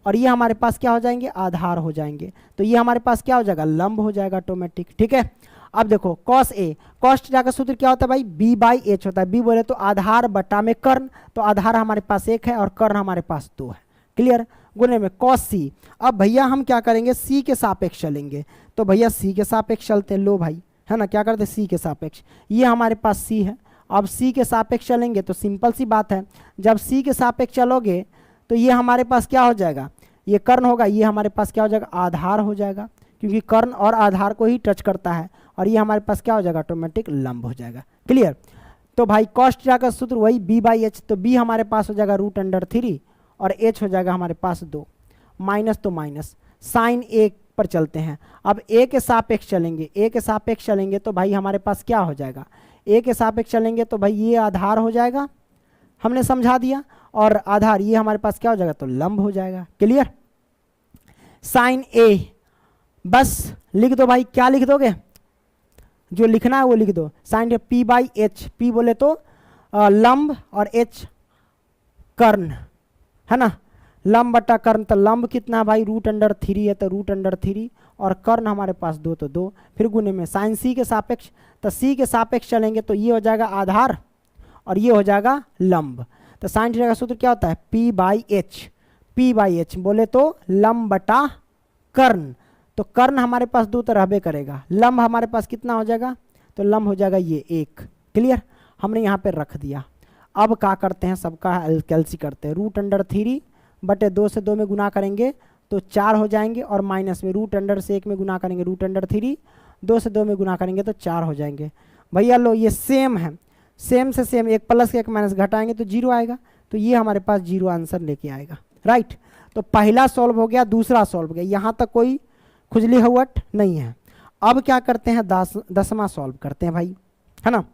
और ये हमारे पास क्या हो जाएंगे आधार हो जाएंगे, तो ये हमारे पास क्या हो जाएगा लंब हो जाएगा ऑटोमेटिक। ठीक है, अब देखो कॉस ए, कॉस थीटा का सूत्र क्या होता है भाई, बी बाई एच होता है, बी बोले तो आधार बटा में कर्ण, तो आधार हमारे पास 1 है और कर्ण हमारे पास 2 है। क्लियर, गुने में कॉस सी। अब भैया हम क्या करेंगे, सी के सापेक्ष चलेंगे, तो भैया सी के सापेक्ष चलते हैं, लो भाई है ना, क्या करते सी के सापेक्ष, ये हमारे पास सी है। अब सी के सापेक्ष चलेंगे तो सिंपल सी बात है, जब सी के सापेक्ष चलोगे तो ये हमारे पास क्या हो जाएगा, ये कर्ण होगा, ये हमारे पास क्या हो जाएगा आधार हो जाएगा, क्योंकि कर्ण और आधार को ही टच करता है, और ये हमारे पास क्या हो जाएगा ऑटोमेटिक लंब हो जाएगा। क्लियर, तो भाई कॉस थीटा का सूत्र वही बी बाई एच, तो बी हमारे पास हो जाएगा √3 और एच हो जाएगा हमारे पास 2, माइनस तो माइनस, साइन ए पर चलते हैं। अब ए के सापेक्ष चलेंगे, ए के सापेक्ष चलेंगे तो भाई हमारे पास क्या हो जाएगा, ए के सापेक्ष चलेंगे तो भाई ये आधार हो जाएगा, हमने समझा दिया, और आधार ये हमारे पास क्या हो जाएगा तो लंब हो जाएगा। क्लियर, साइन ए बस लिख दो भाई, क्या लिख दोगे, जो लिखना है वो लिख दो, sine P by H, P बोले तो लंब और एच कर्ण है ना, लंब बटा कर्ण, तो लंब कितना है भाई √3 है, तो √3 और कर्ण हमारे पास 2 तो 2, फिर गुने में साइन सी के सापेक्ष, तो सी के सापेक्ष चलेंगे तो ये हो जाएगा आधार और ये हो जाएगा लंब। तो साइन थीटा का सूत्र क्या होता है P by H, P by H बोले तो लंब बटा कर्ण, तो कर्ण हमारे पास 2 तो रहबे करेगा, लंब हमारे पास कितना हो जाएगा, तो लंब हो जाएगा ये 1। क्लियर, हमने यहाँ पे रख दिया। अब क्या करते हैं, सबका कैलसी करते हैं, √3 बटे 2 से 2 में गुना करेंगे तो 4 हो जाएंगे, और माइनस में √1 से 1 में गुना करेंगे √3, 2 से 2 में गुना करेंगे तो 4 हो जाएंगे। भैया लो ये सेम है, सेम से सेम, एक प्लस एक माइनस घटाएंगे तो 0 आएगा, तो ये हमारे पास 0 आंसर लेके आएगा। राइट, तो पहला सॉल्व हो गया, दूसरा सॉल्व हो गया, यहाँ तक कोई खुजली हवट नहीं है। अब क्या करते हैं, 10वां सॉल्व करते हैं भाई, है ना।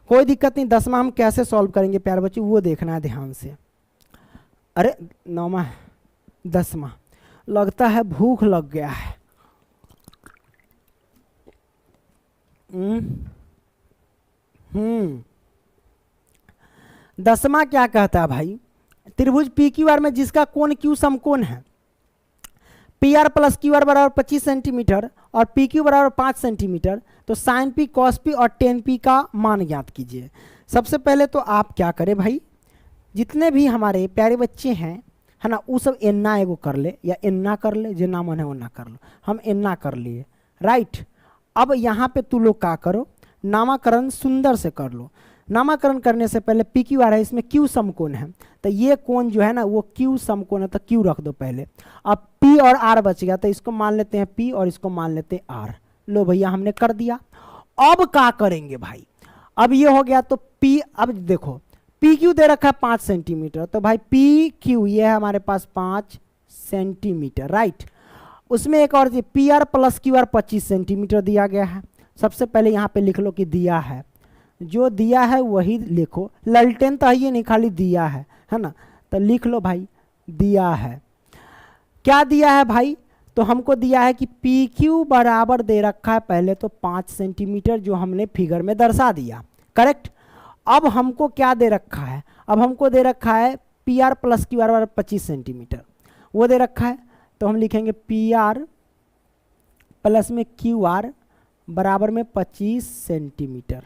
कोई दिक्कत नहीं, 10वां हम कैसे सॉल्व करेंगे प्यारे बच्चों वो देखना है ध्यान से। अरे 9वां 10वां, लगता है भूख लग गया है। 10वां क्या कहता है भाई, त्रिभुज पी क्यू आर में जिसका कोण क्यू समकोण है, P R plus Q R बराबर 25 सेंटीमीटर और पी क्यू बराबर 5 सेंटीमीटर, तो साइन पी कॉस पी और टेन पी का मान ज्ञात कीजिए। सबसे पहले तो आप क्या करें भाई, जितने भी हमारे प्यारे बच्चे हैं, है ना, वो सब एन्ना एगो कर ले या एन्ना कर ले, जो ना मन है वो ना कर लो। हम एन्ना कर लिए। राइट, अब यहाँ पे तू लोग क्या करो, नामाकरण सुंदर से कर लो। नामाकरण करने से पहले पी क्यू आर है, इसमें क्यू समकोण है, तो ये कोण जो है ना वो क्यू समकोण है, तो क्यू रख दो पहले। अब पी और आर बच गया, तो इसको मान लेते हैं पी और इसको मान लेते हैं आर। लो भैया हमने कर दिया। अब क्या करेंगे भाई, अब ये हो गया, तो पी, अब देखो पी क्यू दे रखा है 5 सेंटीमीटर, तो भाई पी क्यू ये है हमारे पास 5 सेंटीमीटर। राइट, उसमें एक और P R plus Q R 25 centimetre दिया गया है। सबसे पहले यहाँ पे लिख लो कि दिया है, जो दिया है वही लिखो, ललटेन तो ये नहीं खाली दिया है ना, तो लिख लो भाई दिया है। क्या दिया है भाई, तो हमको दिया है कि पी क्यू बराबर दे रखा है पहले तो 5 सेंटीमीटर, जो हमने फिगर में दर्शा दिया। करेक्ट, अब हमको क्या दे रखा है, अब हमको दे रखा है P R plus Q R बराबर 25 सेंटीमीटर, वो दे रखा है, तो हम लिखेंगे पी आर प्लस में क्यू आर बराबर में 25 सेंटीमीटर।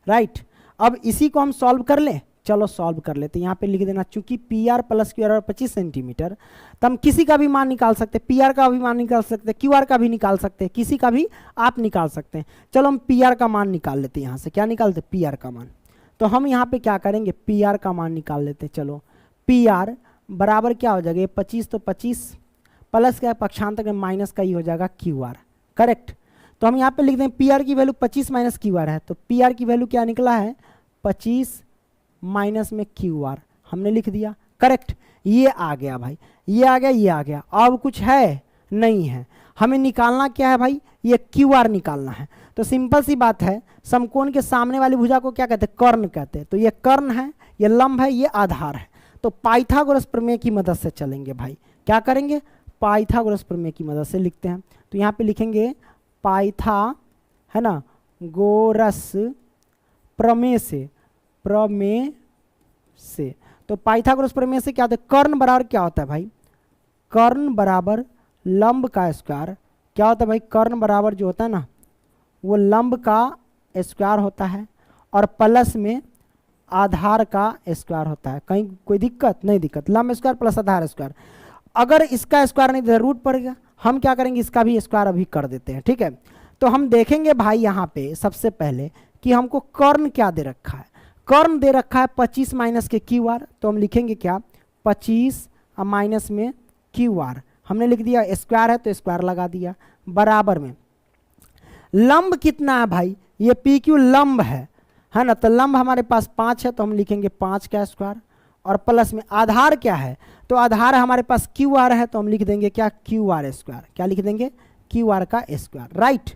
राइट, अब इसी को हम सॉल्व कर लें, चलो सॉल्व कर लेते हैं। यहाँ पे लिख देना, चूंकि P R plus Q R 25 centimetre, तो हम किसी का भी मान निकाल सकते हैं, पी आर का भी मान निकाल सकते हैं, क्यू आर का भी निकाल सकते हैं, किसी का भी आप निकाल सकते हैं। चलो हम पी आर का मान निकाल लेते हैं। यहाँ से क्या निकालते हैं, पी आर का मान। तो हम यहाँ पे क्या करेंगे, पी आर का मान निकाल लेते हैं। चलो पी आर बराबर क्या हो जाएगा, 25 तो 25 प्लस का पक्षांतर में माइनस का ही हो जाएगा क्यू आर। करेक्ट, तो हम यहाँ पे लिख दें पी आर की वैल्यू 25 माइनस क्यू आर है, तो पी आर की वैल्यू क्या निकला है, 25 माइनस में क्यू आर, हमने लिख दिया। करेक्ट, ये आ गया भाई, ये आ गया, ये आ गया। अब कुछ है नहीं है, हमें निकालना क्या है भाई, ये क्यू आर निकालना है। तो सिंपल सी बात है, समकोण के सामने वाली भुजा को क्या कहते हैं, कर्ण कहते हैं। तो ये कर्ण है, ये लंब है, ये आधार है। तो पाइथागोरस प्रमेय की मदद से चलेंगे भाई। क्या करेंगे, पाइथागोरस प्रमेय की मदद से लिखते हैं। तो यहाँ पे लिखेंगे पाइथा, है ना, गोरस प्रमेय से, तो पाइथागोरस प्रमेय से क्या होता है, कर्ण बराबर क्या होता है भाई, कर्ण बराबर लंब का स्क्वायर। क्या होता है भाई, कर्ण बराबर जो होता है ना वो लंब का स्क्वायर होता है, और प्लस में आधार का स्क्वायर होता है। कहीं कोई दिक्कत नहीं, दिक्कत, लंब स्क्वायर प्लस आधार स्क्वायर। अगर इसका स्क्वायर नहीं रूट पड़ेगा, हम क्या करेंगे, इसका भी स्क्वायर अभी कर देते हैं। ठीक है, तो हम देखेंगे भाई यहाँ पे सबसे पहले कि हमको कर्ण क्या दे रखा है। कर्ण दे रखा है 25 माइनस के क्यू आर, तो हम लिखेंगे क्या, 25 माइनस में क्यू आर, हमने लिख दिया। स्क्वायर है तो स्क्वायर लगा दिया, बराबर में लंब कितना है भाई, ये पी क्यू लंब है ना, तो लंब हमारे पास 5 है, तो हम लिखेंगे 5 का स्क्वायर, और प्लस में आधार क्या है, तो आधार हमारे पास क्यू आर है, तो हम लिख देंगे क्या, क्यू आर स्क्वायर। क्या लिख देंगे, क्यू आर का स्क्वायर। राइट,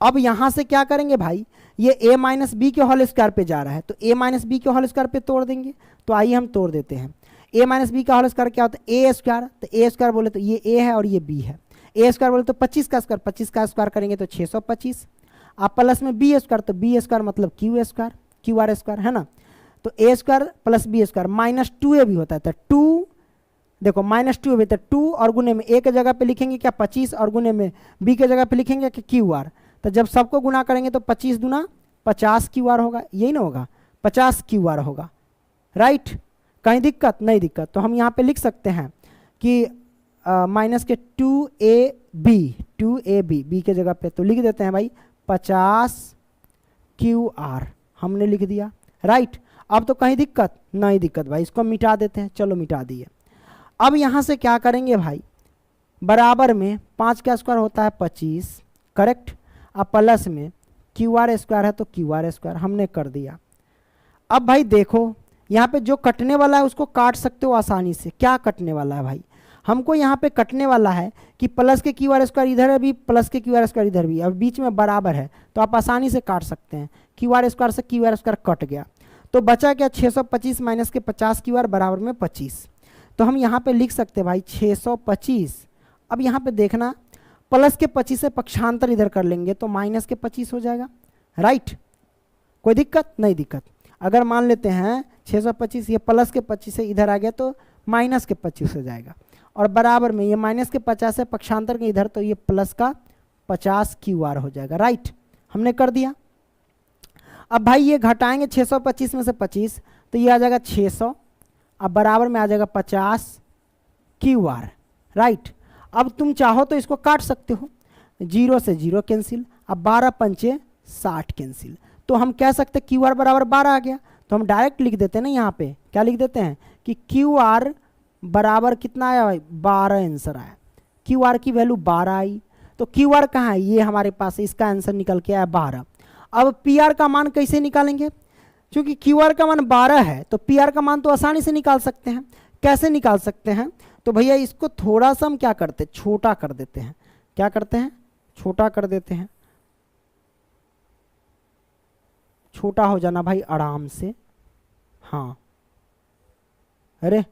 अब यहाँ से क्या करेंगे भाई, ये a माइनस बी के होल स्क्वायर पे जा रहा है, तो a माइनस बी के होल स्क्वायर पे तोड़ देंगे। तो आइए हम तोड़ देते हैं। a माइनस बी का होल स्क्वायर क्या होता है, a स्क्वायर, तो a स्क्वायर बोले तो ये a है और ये b है। a स्क्वायर बोले तो 25 का स्क्वायर, 25 का स्क्वायर करेंगे तो 625, आप प्लस में b स्क्वायर, तो b स्क्वायर मतलब Q square, Q R square, है ना। तो a square plus b square minus 2a भी होता है, तो 2 देखो माइनस 2 भी, तो 2 और गुने में a के जगह पे लिखेंगे क्या 25, और गुने में b के जगह पे लिखेंगे कि क्यू आर। तो जब सबको गुना करेंगे तो 25 दूना 50 क्यू आर होगा, यही ना होगा, 50 क्यू आर होगा। राइट, कहीं दिक्कत नहीं, दिक्कत। तो हम यहाँ पे लिख सकते हैं कि माइनस के 2ab बी के जगह पे, तो लिख देते हैं भाई 50 क्यू आर, हमने लिख दिया। राइट, अब तो कहीं दिक्कत नहीं, दिक्कत भाई, इसको मिटा देते हैं। चलो मिटा दिए। अब यहाँ से क्या करेंगे भाई, बराबर में 5 का स्क्वायर होता है 25, करेक्ट। अब प्लस में क्यू आर स्क्वायर है तो क्यू आर स्क्वायर हमने कर दिया। अब भाई देखो यहाँ पे जो कटने वाला है उसको काट सकते हो आसानी से। क्या कटने वाला है भाई, हमको यहाँ पे कटने वाला है कि प्लस के क्यू आर स्क्वायर इधर है भी, प्लस के क्यू आर स्क्वायर इधर भी, अब बीच में बराबर है तो आप आसानी से काट सकते हैं। क्यू आर स्क्वायर से क्यू आर स्क्वायर कट गया तो बचा क्या 625 माइनस के 50 क्यू आर बराबर में 25। तो हम यहाँ पे लिख सकते हैं भाई 625। अब यहाँ पे देखना प्लस के 25 से पक्षांतर इधर कर लेंगे तो माइनस के 25 हो जाएगा, राइट। कोई दिक्कत नहीं, दिक्कत अगर मान लेते हैं 625 ये प्लस के 25 से इधर आ गया तो माइनस के 25 हो जाएगा, और बराबर में ये माइनस के 50 से पक्षांतर के इधर तो ये प्लस का 50 क्यू आर हो जाएगा, राइट। हमने कर दिया। अब भाई ये घटाएंगे 625 में से 25 तो ये आ जाएगा 600, अब बराबर में आ जाएगा 50 क्यू आर, राइट। अब तुम चाहो तो इसको काट सकते हो, 0 से 0 कैंसिल, अब 12 पंचे 60 कैंसिल, तो हम कह सकते हैं क्यू आर बराबर 12 आ गया। तो हम डायरेक्ट लिख देते हैं ना, यहाँ पे क्या लिख देते हैं कि क्यू आर बराबर कितना आया भाई 12 आंसर आया। क्यू आर की वैल्यू 12 आई, तो क्यू आर कहाँ है, ये हमारे पास, इसका आंसर निकल के आया 12। अब पी आर का मान कैसे निकालेंगे, क्योंकि क्यू आर का मान 12 है तो पी आर का मान तो आसानी से निकाल सकते हैं। कैसे निकाल सकते हैं, तो भैया इसको थोड़ा सा हम क्या करते हैं, छोटा कर देते हैं। क्या करते हैं, छोटा कर देते हैं। छोटा हो जाना भाई आराम से, हाँ। अरे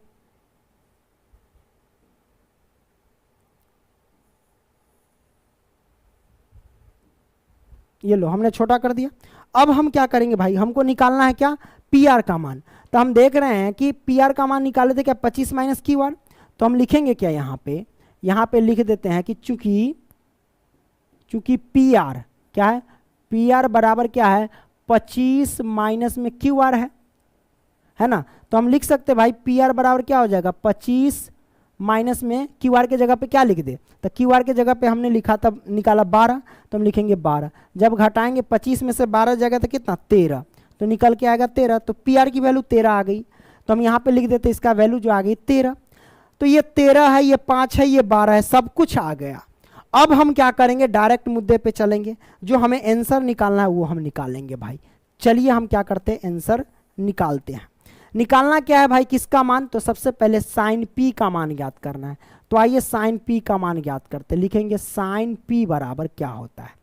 ये लो हमने छोटा कर दिया। अब हम क्या करेंगे भाई, हमको निकालना है क्या, पी आर का मान। तो हम देख रहे हैं कि पी आर का मान निकाले थे क्या 25 माइनस क्यू आर, तो हम लिखेंगे क्या यहाँ पे लिख देते हैं कि चूंकि पी आर क्या है, पी आर बराबर क्या है 25 माइनस में क्यू आर है ना। तो हम लिख सकते हैं भाई पी आर बराबर क्या हो जाएगा 25 माइनस में क्यू आर के जगह पे क्या लिख दे, तो क्यू आर के जगह पे हमने लिखा था, निकाला 12 तो हम लिखेंगे 12। जब घटाएंगे 25 में से 12 जाएगा तो कितना 13, तो निकल के आएगा 13, तो पी आर की वैल्यू 13 आ गई। तो हम यहाँ पे लिख देते इसका वैल्यू जो आ गई 13। तो ये 13 है, ये 5 है, ये 12 है, सब कुछ आ गया। अब हम क्या करेंगे, डायरेक्ट मुद्दे पे चलेंगे, जो हमें आंसर निकालना है वो हम निकालेंगे भाई। चलिए हम क्या करते हैं, आंसर निकालते हैं। निकालना क्या है भाई, किसका मान, तो सबसे पहले साइन पी का मान ज्ञात करना है। तो आइए साइन पी का मान ज्ञात करते हैं। लिखेंगे साइन पी बराबर क्या होता है।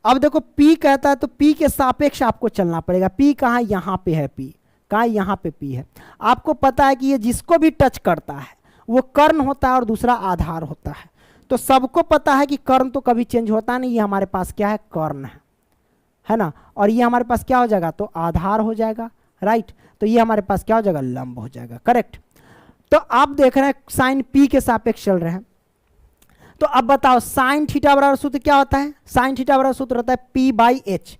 अब देखो पी कहता है तो पी के सापेक्ष आपको चलना पड़ेगा। पी कहाँ, यहाँ पे है पी, कहाँ यहाँ पे पी है। आपको पता है कि ये जिसको भी टच करता है वो कर्ण होता है और दूसरा आधार होता है। तो सबको पता है कि कर्ण तो कभी चेंज होता नहीं, ये हमारे पास क्या है, कर्ण है ना। और ये हमारे पास क्या हो जाएगा, तो आधार हो जाएगा, राइट। तो ये हमारे पास क्या हो जाएगा, लंब हो जाएगा, करेक्ट। तो आप देख रहे हैं साइन पी के सापेक्ष चल रहे हैं। तो अब बताओ साइन थीटा बराबर सूत्र क्या होता है, साइन थीटा बराबर सूत्र होता है P by H.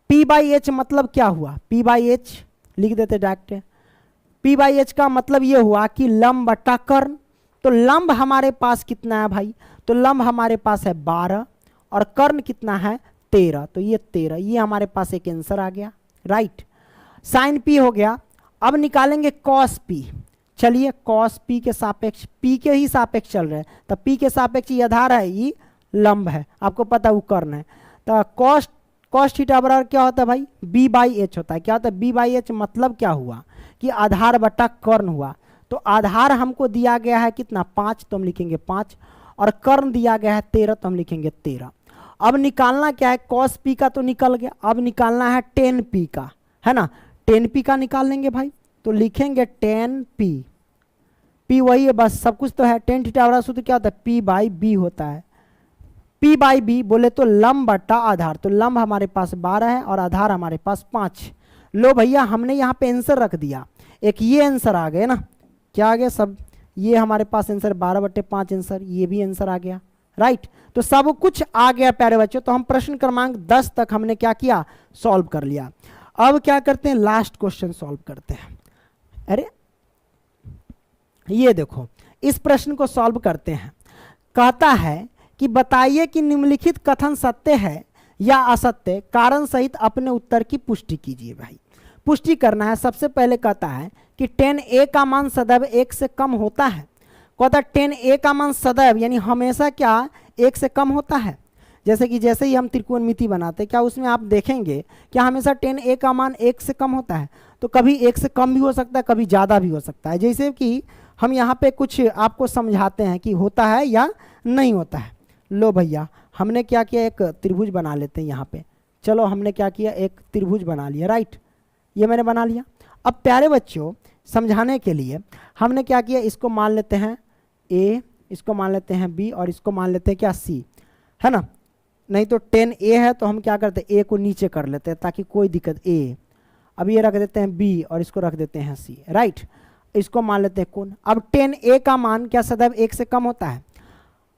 P by H मतलब क्या हुआ, पी बाई एच लिख देते डायरेक्ट। पी बाई एच का मतलब ये हुआ कि लंब बटा कर्ण। तो लंब हमारे पास कितना है भाई, तो लंब हमारे पास है 12 और कर्ण कितना है 13, तो ये 13, ये हमारे पास एक आंसर आ गया, राइट। साइन पी हो गया। अब निकालेंगे कॉस पी। चलिए कॉस पी के सापेक्ष, पी के ही सापेक्ष चल रहे हैं, तब पी के सापेक्ष ये आधार है, ये लंब है, आपको पता है वो कर्ण है। तो कॉस थीटा बराबर क्या होता है भाई, बी बाई एच होता है। क्या होता है बी बाई एच, मतलब क्या हुआ कि आधार बटा कर्ण हुआ। तो आधार हमको दिया गया है कितना 5, तो हम लिखेंगे 5, और कर्ण दिया गया है 13, तो हम लिखेंगे 13। अब निकालना क्या है, कॉस पी का तो निकल गया, अब निकालना है टेन पी का, है ना। टेन पी का निकाल लेंगे भाई, तो लिखेंगे टेन पी। पी वही है बस, सब कुछ तो है। टेन थीटा बराबर सूत्र क्या होता है, पी बाई बी होता है। पी बाई बी बोले तो लंब बटा आधार, तो लंब हमारे पास 12 है और आधार हमारे पास 5। लो भैया हमने यहाँ पे आंसर रख दिया, एक ये आंसर आ गए ना, क्या आ गया सब, ये हमारे पास आंसर 12/5 आंसर, ये भी आंसर आ गया, राइट। तो सब कुछ आ गया प्यारे बच्चों। तो हम प्रश्न क्रमांक 10 तक हमने क्या किया, सॉल्व कर लिया। अब क्या करते हैं, लास्ट क्वेश्चन सॉल्व करते हैं। अरे ये देखो इस प्रश्न को सॉल्व करते हैं। कहता है कि बताइए कि निम्नलिखित कथन सत्य है या असत्य, कारण सहित अपने उत्तर की पुष्टि कीजिए। भाई पुष्टि करना है। सबसे पहले कहता है कि 10a का मान सदैव 1 से कम होता है। कहता है 10a का मान सदैव यानी हमेशा क्या 1 से कम होता है। जैसे ही हम त्रिकोणमिति बनाते, क्या उसमें आप देखेंगे क्या हमेशा tan a का मान 1 से कम होता है? तो कभी 1 से कम भी हो सकता है, कभी ज़्यादा भी हो सकता है। जैसे कि हम यहाँ पे कुछ आपको समझाते हैं कि होता है या नहीं होता है। लो भैया, हमने क्या किया, एक त्रिभुज बना लेते हैं यहाँ पे। चलो हमने क्या किया, एक त्रिभुज बना लिया, राइट, ये मैंने बना लिया। अब प्यारे बच्चों, समझाने के लिए हमने क्या किया, इसको मान लेते हैं a, इसको मान लेते हैं b और इसको मान लेते हैं क्या, c, है ना। नहीं तो tan a है तो हम क्या करते हैं, a को नीचे कर लेते हैं ताकि कोई दिक्कत, a। अब ये रख देते हैं b और इसको रख देते हैं c, राइट। इसको मान लेते हैं कोण। अब tan a का मान क्या सदैव 1 से कम होता है?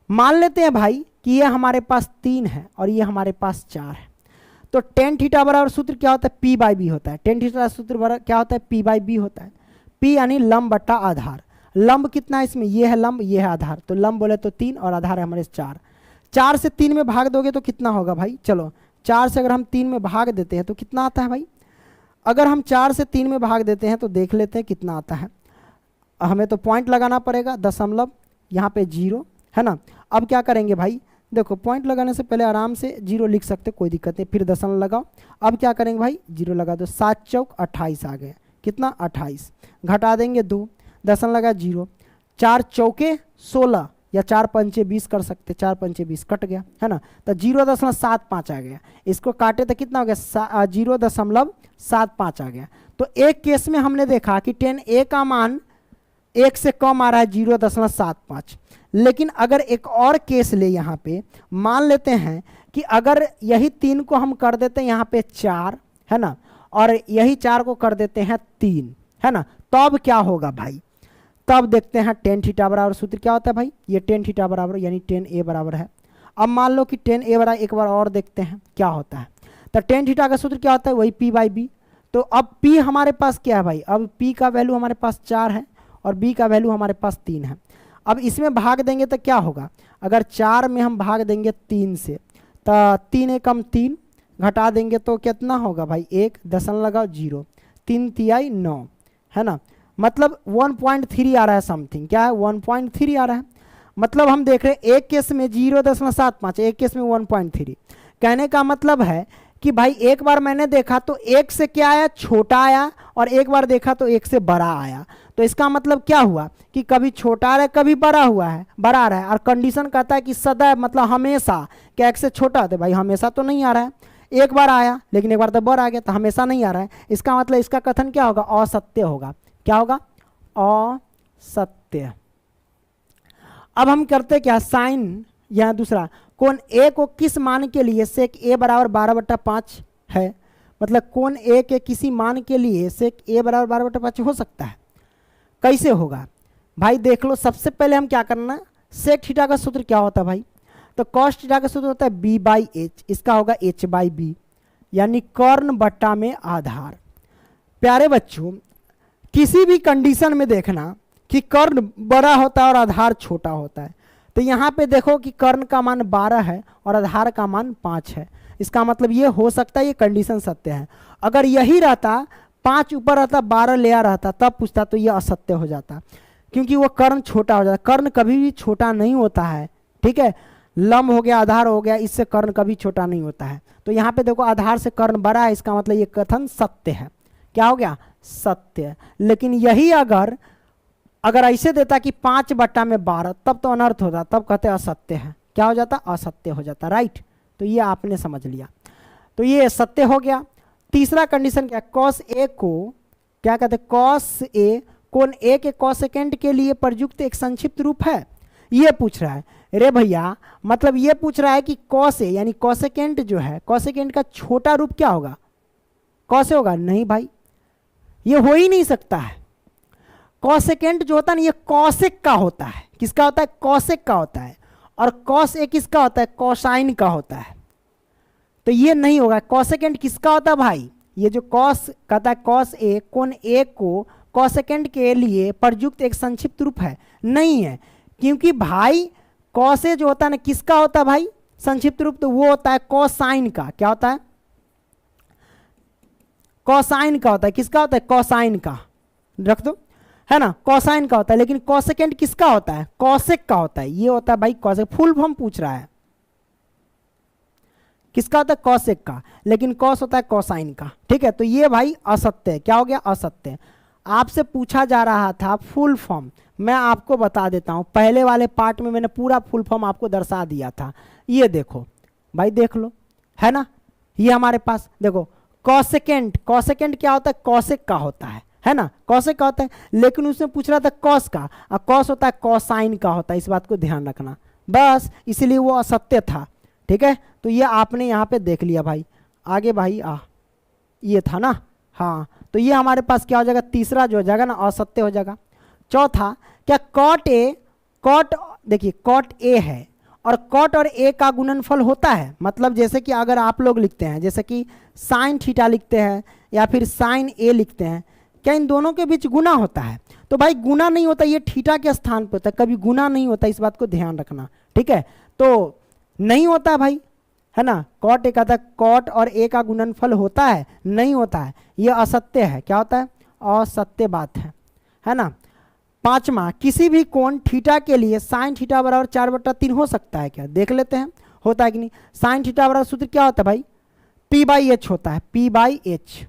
मान लेते हैं भाई कि ये हमारे पास 3 है और ये हमारे पास 4 है। तो tan थीटा बराबर सूत्र क्या होता है, p बाई बी होता है। tan थीटा सूत्र बराबर क्या होता है, p बाई बी होता है। p यानी लंब बट्टा आधार। लंब कितना है इसमें, ये है लंब, ये है आधार। तो लंब बोले तो 3 और आधार है हमारे 4। 4 से 3 में भाग दोगे तो कितना होगा भाई? चलो 4 से अगर हम 3 में भाग देते हैं तो कितना आता है भाई? अगर हम 4 से 3 में भाग देते हैं तो देख लेते हैं कितना आता है। हमें तो पॉइंट लगाना पड़ेगा, दशमलव यहाँ पे 0, है ना। अब क्या करेंगे भाई, देखो पॉइंट लगाने से पहले आराम से 0 लिख सकते, कोई दिक्कत नहीं, फिर दशमलव लगाओ। अब क्या करेंगे भाई, 0 लगा दो। 7 चौक 28 आ गया, कितना 28, घटा देंगे 2, दशमलव लगा 0, 4 चौके 16 या 4 पंचे 20 कर सकते, 4 पंचे 20 कट गया, है ना। तो 0.75 आ गया, इसको काटे तो कितना हो गया, 0.75 आ गया। तो एक केस में हमने देखा कि tan a का मान 1 से कम आ रहा है, 0.75। लेकिन अगर एक और केस ले, यहाँ पे मान लेते हैं कि अगर यही 3 को हम कर देते हैं यहाँ पे 4, है ना, और यही 4 को कर देते हैं 3, है ना, तब क्या होगा भाई? तब देखते हैं tan थीटा बराबर सूत्र क्या होता है भाई, ये tan थीटा बराबर यानी tan a बराबर है। अब मान लो कि tan a बराबर, एक बार और देखते हैं क्या होता है। तो tan थीटा का सूत्र क्या होता है, वही p बाई बी। तो अब p हमारे पास क्या है भाई, अब p का वैल्यू हमारे पास 4 है और b का वैल्यू हमारे पास 3 है। अब इसमें भाग देंगे तो क्या होगा, अगर 4 में हम भाग देंगे 3 से तो 3 एकम 3, घटा देंगे तो कितना होगा भाई, 1, दशमलव लगाओ 0, 3 तिहाई 9, है ना। मतलब 1.3 आ रहा है समथिंग, क्या है 1.3 आ रहा है। मतलब हम देख रहे हैं एक केस में 0.75, एक केस में 1.3। कहने का मतलब है कि भाई एक बार मैंने देखा तो 1 से क्या आया, छोटा आया, और एक बार देखा तो 1 से बड़ा आया। तो इसका मतलब क्या हुआ कि कभी छोटा आ रहा है, कभी बड़ा हुआ है, बड़ा आ रहा है। और कंडीशन कहता है कि सदैव, मतलब हमेशा, क्या 1 से छोटा होता है भाई, हमेशा तो नहीं आ रहा है, एक बार आया लेकिन एक बार तो बड़ा आ गया, तो हमेशा नहीं आ रहा है। इसका मतलब इसका कथन क्या होगा, असत्य होगा। क्या होगा, असत्य। अब हम करते क्या, साइन, या दूसरा कोण ए को किस मान के लिए सेक ए बराबर 12/5 है, मतलब कोण ए के किसी मान के लिए सेक ए बराबर 12/5 हो सकता है। कैसे होगा भाई, देख लो। सबसे पहले हम क्या करना, सेक थीटा का सूत्र क्या होता है भाई, तो कॉस थीटा का सूत्र होता है b बाई एच, इसका होगा h बाई बी, यानी कर्ण बट्टा में आधार। प्यारे बच्चों, किसी भी कंडीशन में देखना कि कर्ण बड़ा होता है और आधार छोटा होता है। तो यहाँ पे देखो कि कर्ण का मान 12 है और आधार का मान 5 है। इसका मतलब ये हो सकता है, ये कंडीशन सत्य है। अगर यही रहता, 5 ऊपर रहता, 12 ले आ रहता, तब पूछता तो ये असत्य हो जाता, क्योंकि वो कर्ण छोटा हो जाता। कर्ण कभी भी छोटा नहीं होता है, ठीक है। लंब हो गया, आधार हो गया, इससे कर्ण कभी छोटा नहीं होता है। तो यहाँ पे देखो आधार से कर्ण बड़ा है, इसका मतलब ये कथन सत्य है। क्या हो गया, सत्य। लेकिन यही अगर ऐसे देता कि 5/12, तब तो अनर्थ होता, तब कहते असत्य है। क्या हो जाता, असत्य हो जाता, राइट। तो ये आपने समझ लिया, तो ये सत्य हो गया। तीसरा कंडीशन क्या, कॉस ए को क्या कहते हैं, कॉस ए कोण ए के कॉसेकेंट के लिए प्रयुक्त एक संक्षिप्त रूप है, ये पूछ रहा है। रे भैया, मतलब ये पूछ रहा है कि कॉस ए यानी कॉसेकेंट जो है, कॉसेकेंट का छोटा रूप क्या होगा, कॉस ए होगा? नहीं भाई, ये हो ही नहीं सकता है। कॉसेकेंट जो होता है ना, ये कॉसेक का होता है। किसका होता है, कॉसेक का होता है। और कॉस ए किसका होता है, कोसाइन का होता है। तो ये नहीं होगा। कॉसेकेंट किसका होता है भाई, ये जो कॉस कहता है, कॉस ए कोण ए को कॉसेकेंट के लिए प्रयुक्त एक संक्षिप्त रूप है, नहीं है। क्योंकि भाई कॉस ए जो होता है ना, किसका होता है भाई संक्षिप्त रूप, तो वो होता है कोसाइन का। क्या होता है, कोसाइन का होता है। किसका होता है, कोसाइन का, रख दो, है ना, कोसाइन का होता है। लेकिन कॉसेकेंट किसका होता है, कॉसेक का होता है। ये होता है भाई कॉसेक। फुल फॉर्म पूछ रहा है, किसका होता है, कॉसेक का, लेकिन कॉस होता है कोसाइन का। ठीक है, तो ये भाई असत्य है। क्या हो गया, असत्य। आपसे पूछा जा रहा था फुल फॉर्म, मैं आपको बता देता हूं, पहले वाले पार्ट में मैंने पूरा फुल फॉर्म आपको दर्शा दिया था। ये देखो भाई, देख लो, है ना, ये हमारे पास देखो कॉसेकेंट। कॉसेकेंट क्या होता है, कॉसेक का होता है ना, कॉसेक का होता है, लेकिन उसने पूछ रहा था कॉस का, और कॉस होता है कोसाइन का होता है, इस बात को ध्यान रखना बस, इसलिए वो असत्य था। ठीक है, तो ये आपने यहाँ पे देख लिया भाई। आगे भाई ये था ना, हाँ, तो ये हमारे पास क्या हो जाएगा, तीसरा जो हो जाएगा ना, असत्य हो जाएगा। चौथा, क्या कॉट ए, कॉट देखिए कॉट ए है और कॉट और ए का गुणनफल होता है, मतलब जैसे कि अगर आप लोग लिखते हैं, जैसे कि साइन थीटा लिखते हैं या फिर साइन ए लिखते हैं, क्या इन दोनों के बीच गुना होता है? तो भाई गुना नहीं होता, ये थीटा के स्थान पे होता है, कभी गुना नहीं होता, इस बात को ध्यान रखना। ठीक है, तो नहीं होता है भाई, है ना, कॉट ए का था, कॉट और ए का गुणनफल होता है, नहीं होता है, ये असत्य है। क्या होता है, असत्य बात है ना। पांचवा, किसी भी कोण थीटा के लिए साइन थीटा बराबर 4/3 हो सकता है क्या, देख लेते हैं होता है कि नहीं। साइन थीटा बराबर सूत्र क्या होता है भाई, P/H होता है, P/H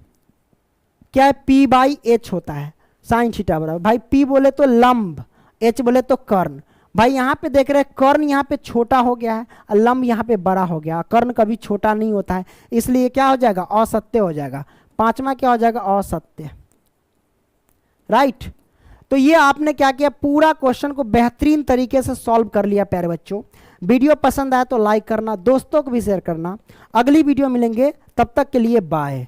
क्या है, P/H होता है साइन थीटा बराबर। भाई P बोले तो लंब, H बोले तो कर्ण। भाई यहाँ पे देख रहे हैं कर्ण यहाँ पे छोटा हो गया है और लंब यहाँ पे बड़ा हो गया, कर्ण कभी छोटा नहीं होता है, इसलिए क्या हो जाएगा, असत्य हो जाएगा। पांचवा क्या हो जाएगा, असत्य। राइट, तो ये आपने क्या किया, पूरा क्वेश्चन को बेहतरीन तरीके से सॉल्व कर लिया प्यारे बच्चों। वीडियो पसंद आया तो लाइक करना, दोस्तों को भी शेयर करना। अगली वीडियो मिलेंगे, तब तक के लिए बाय।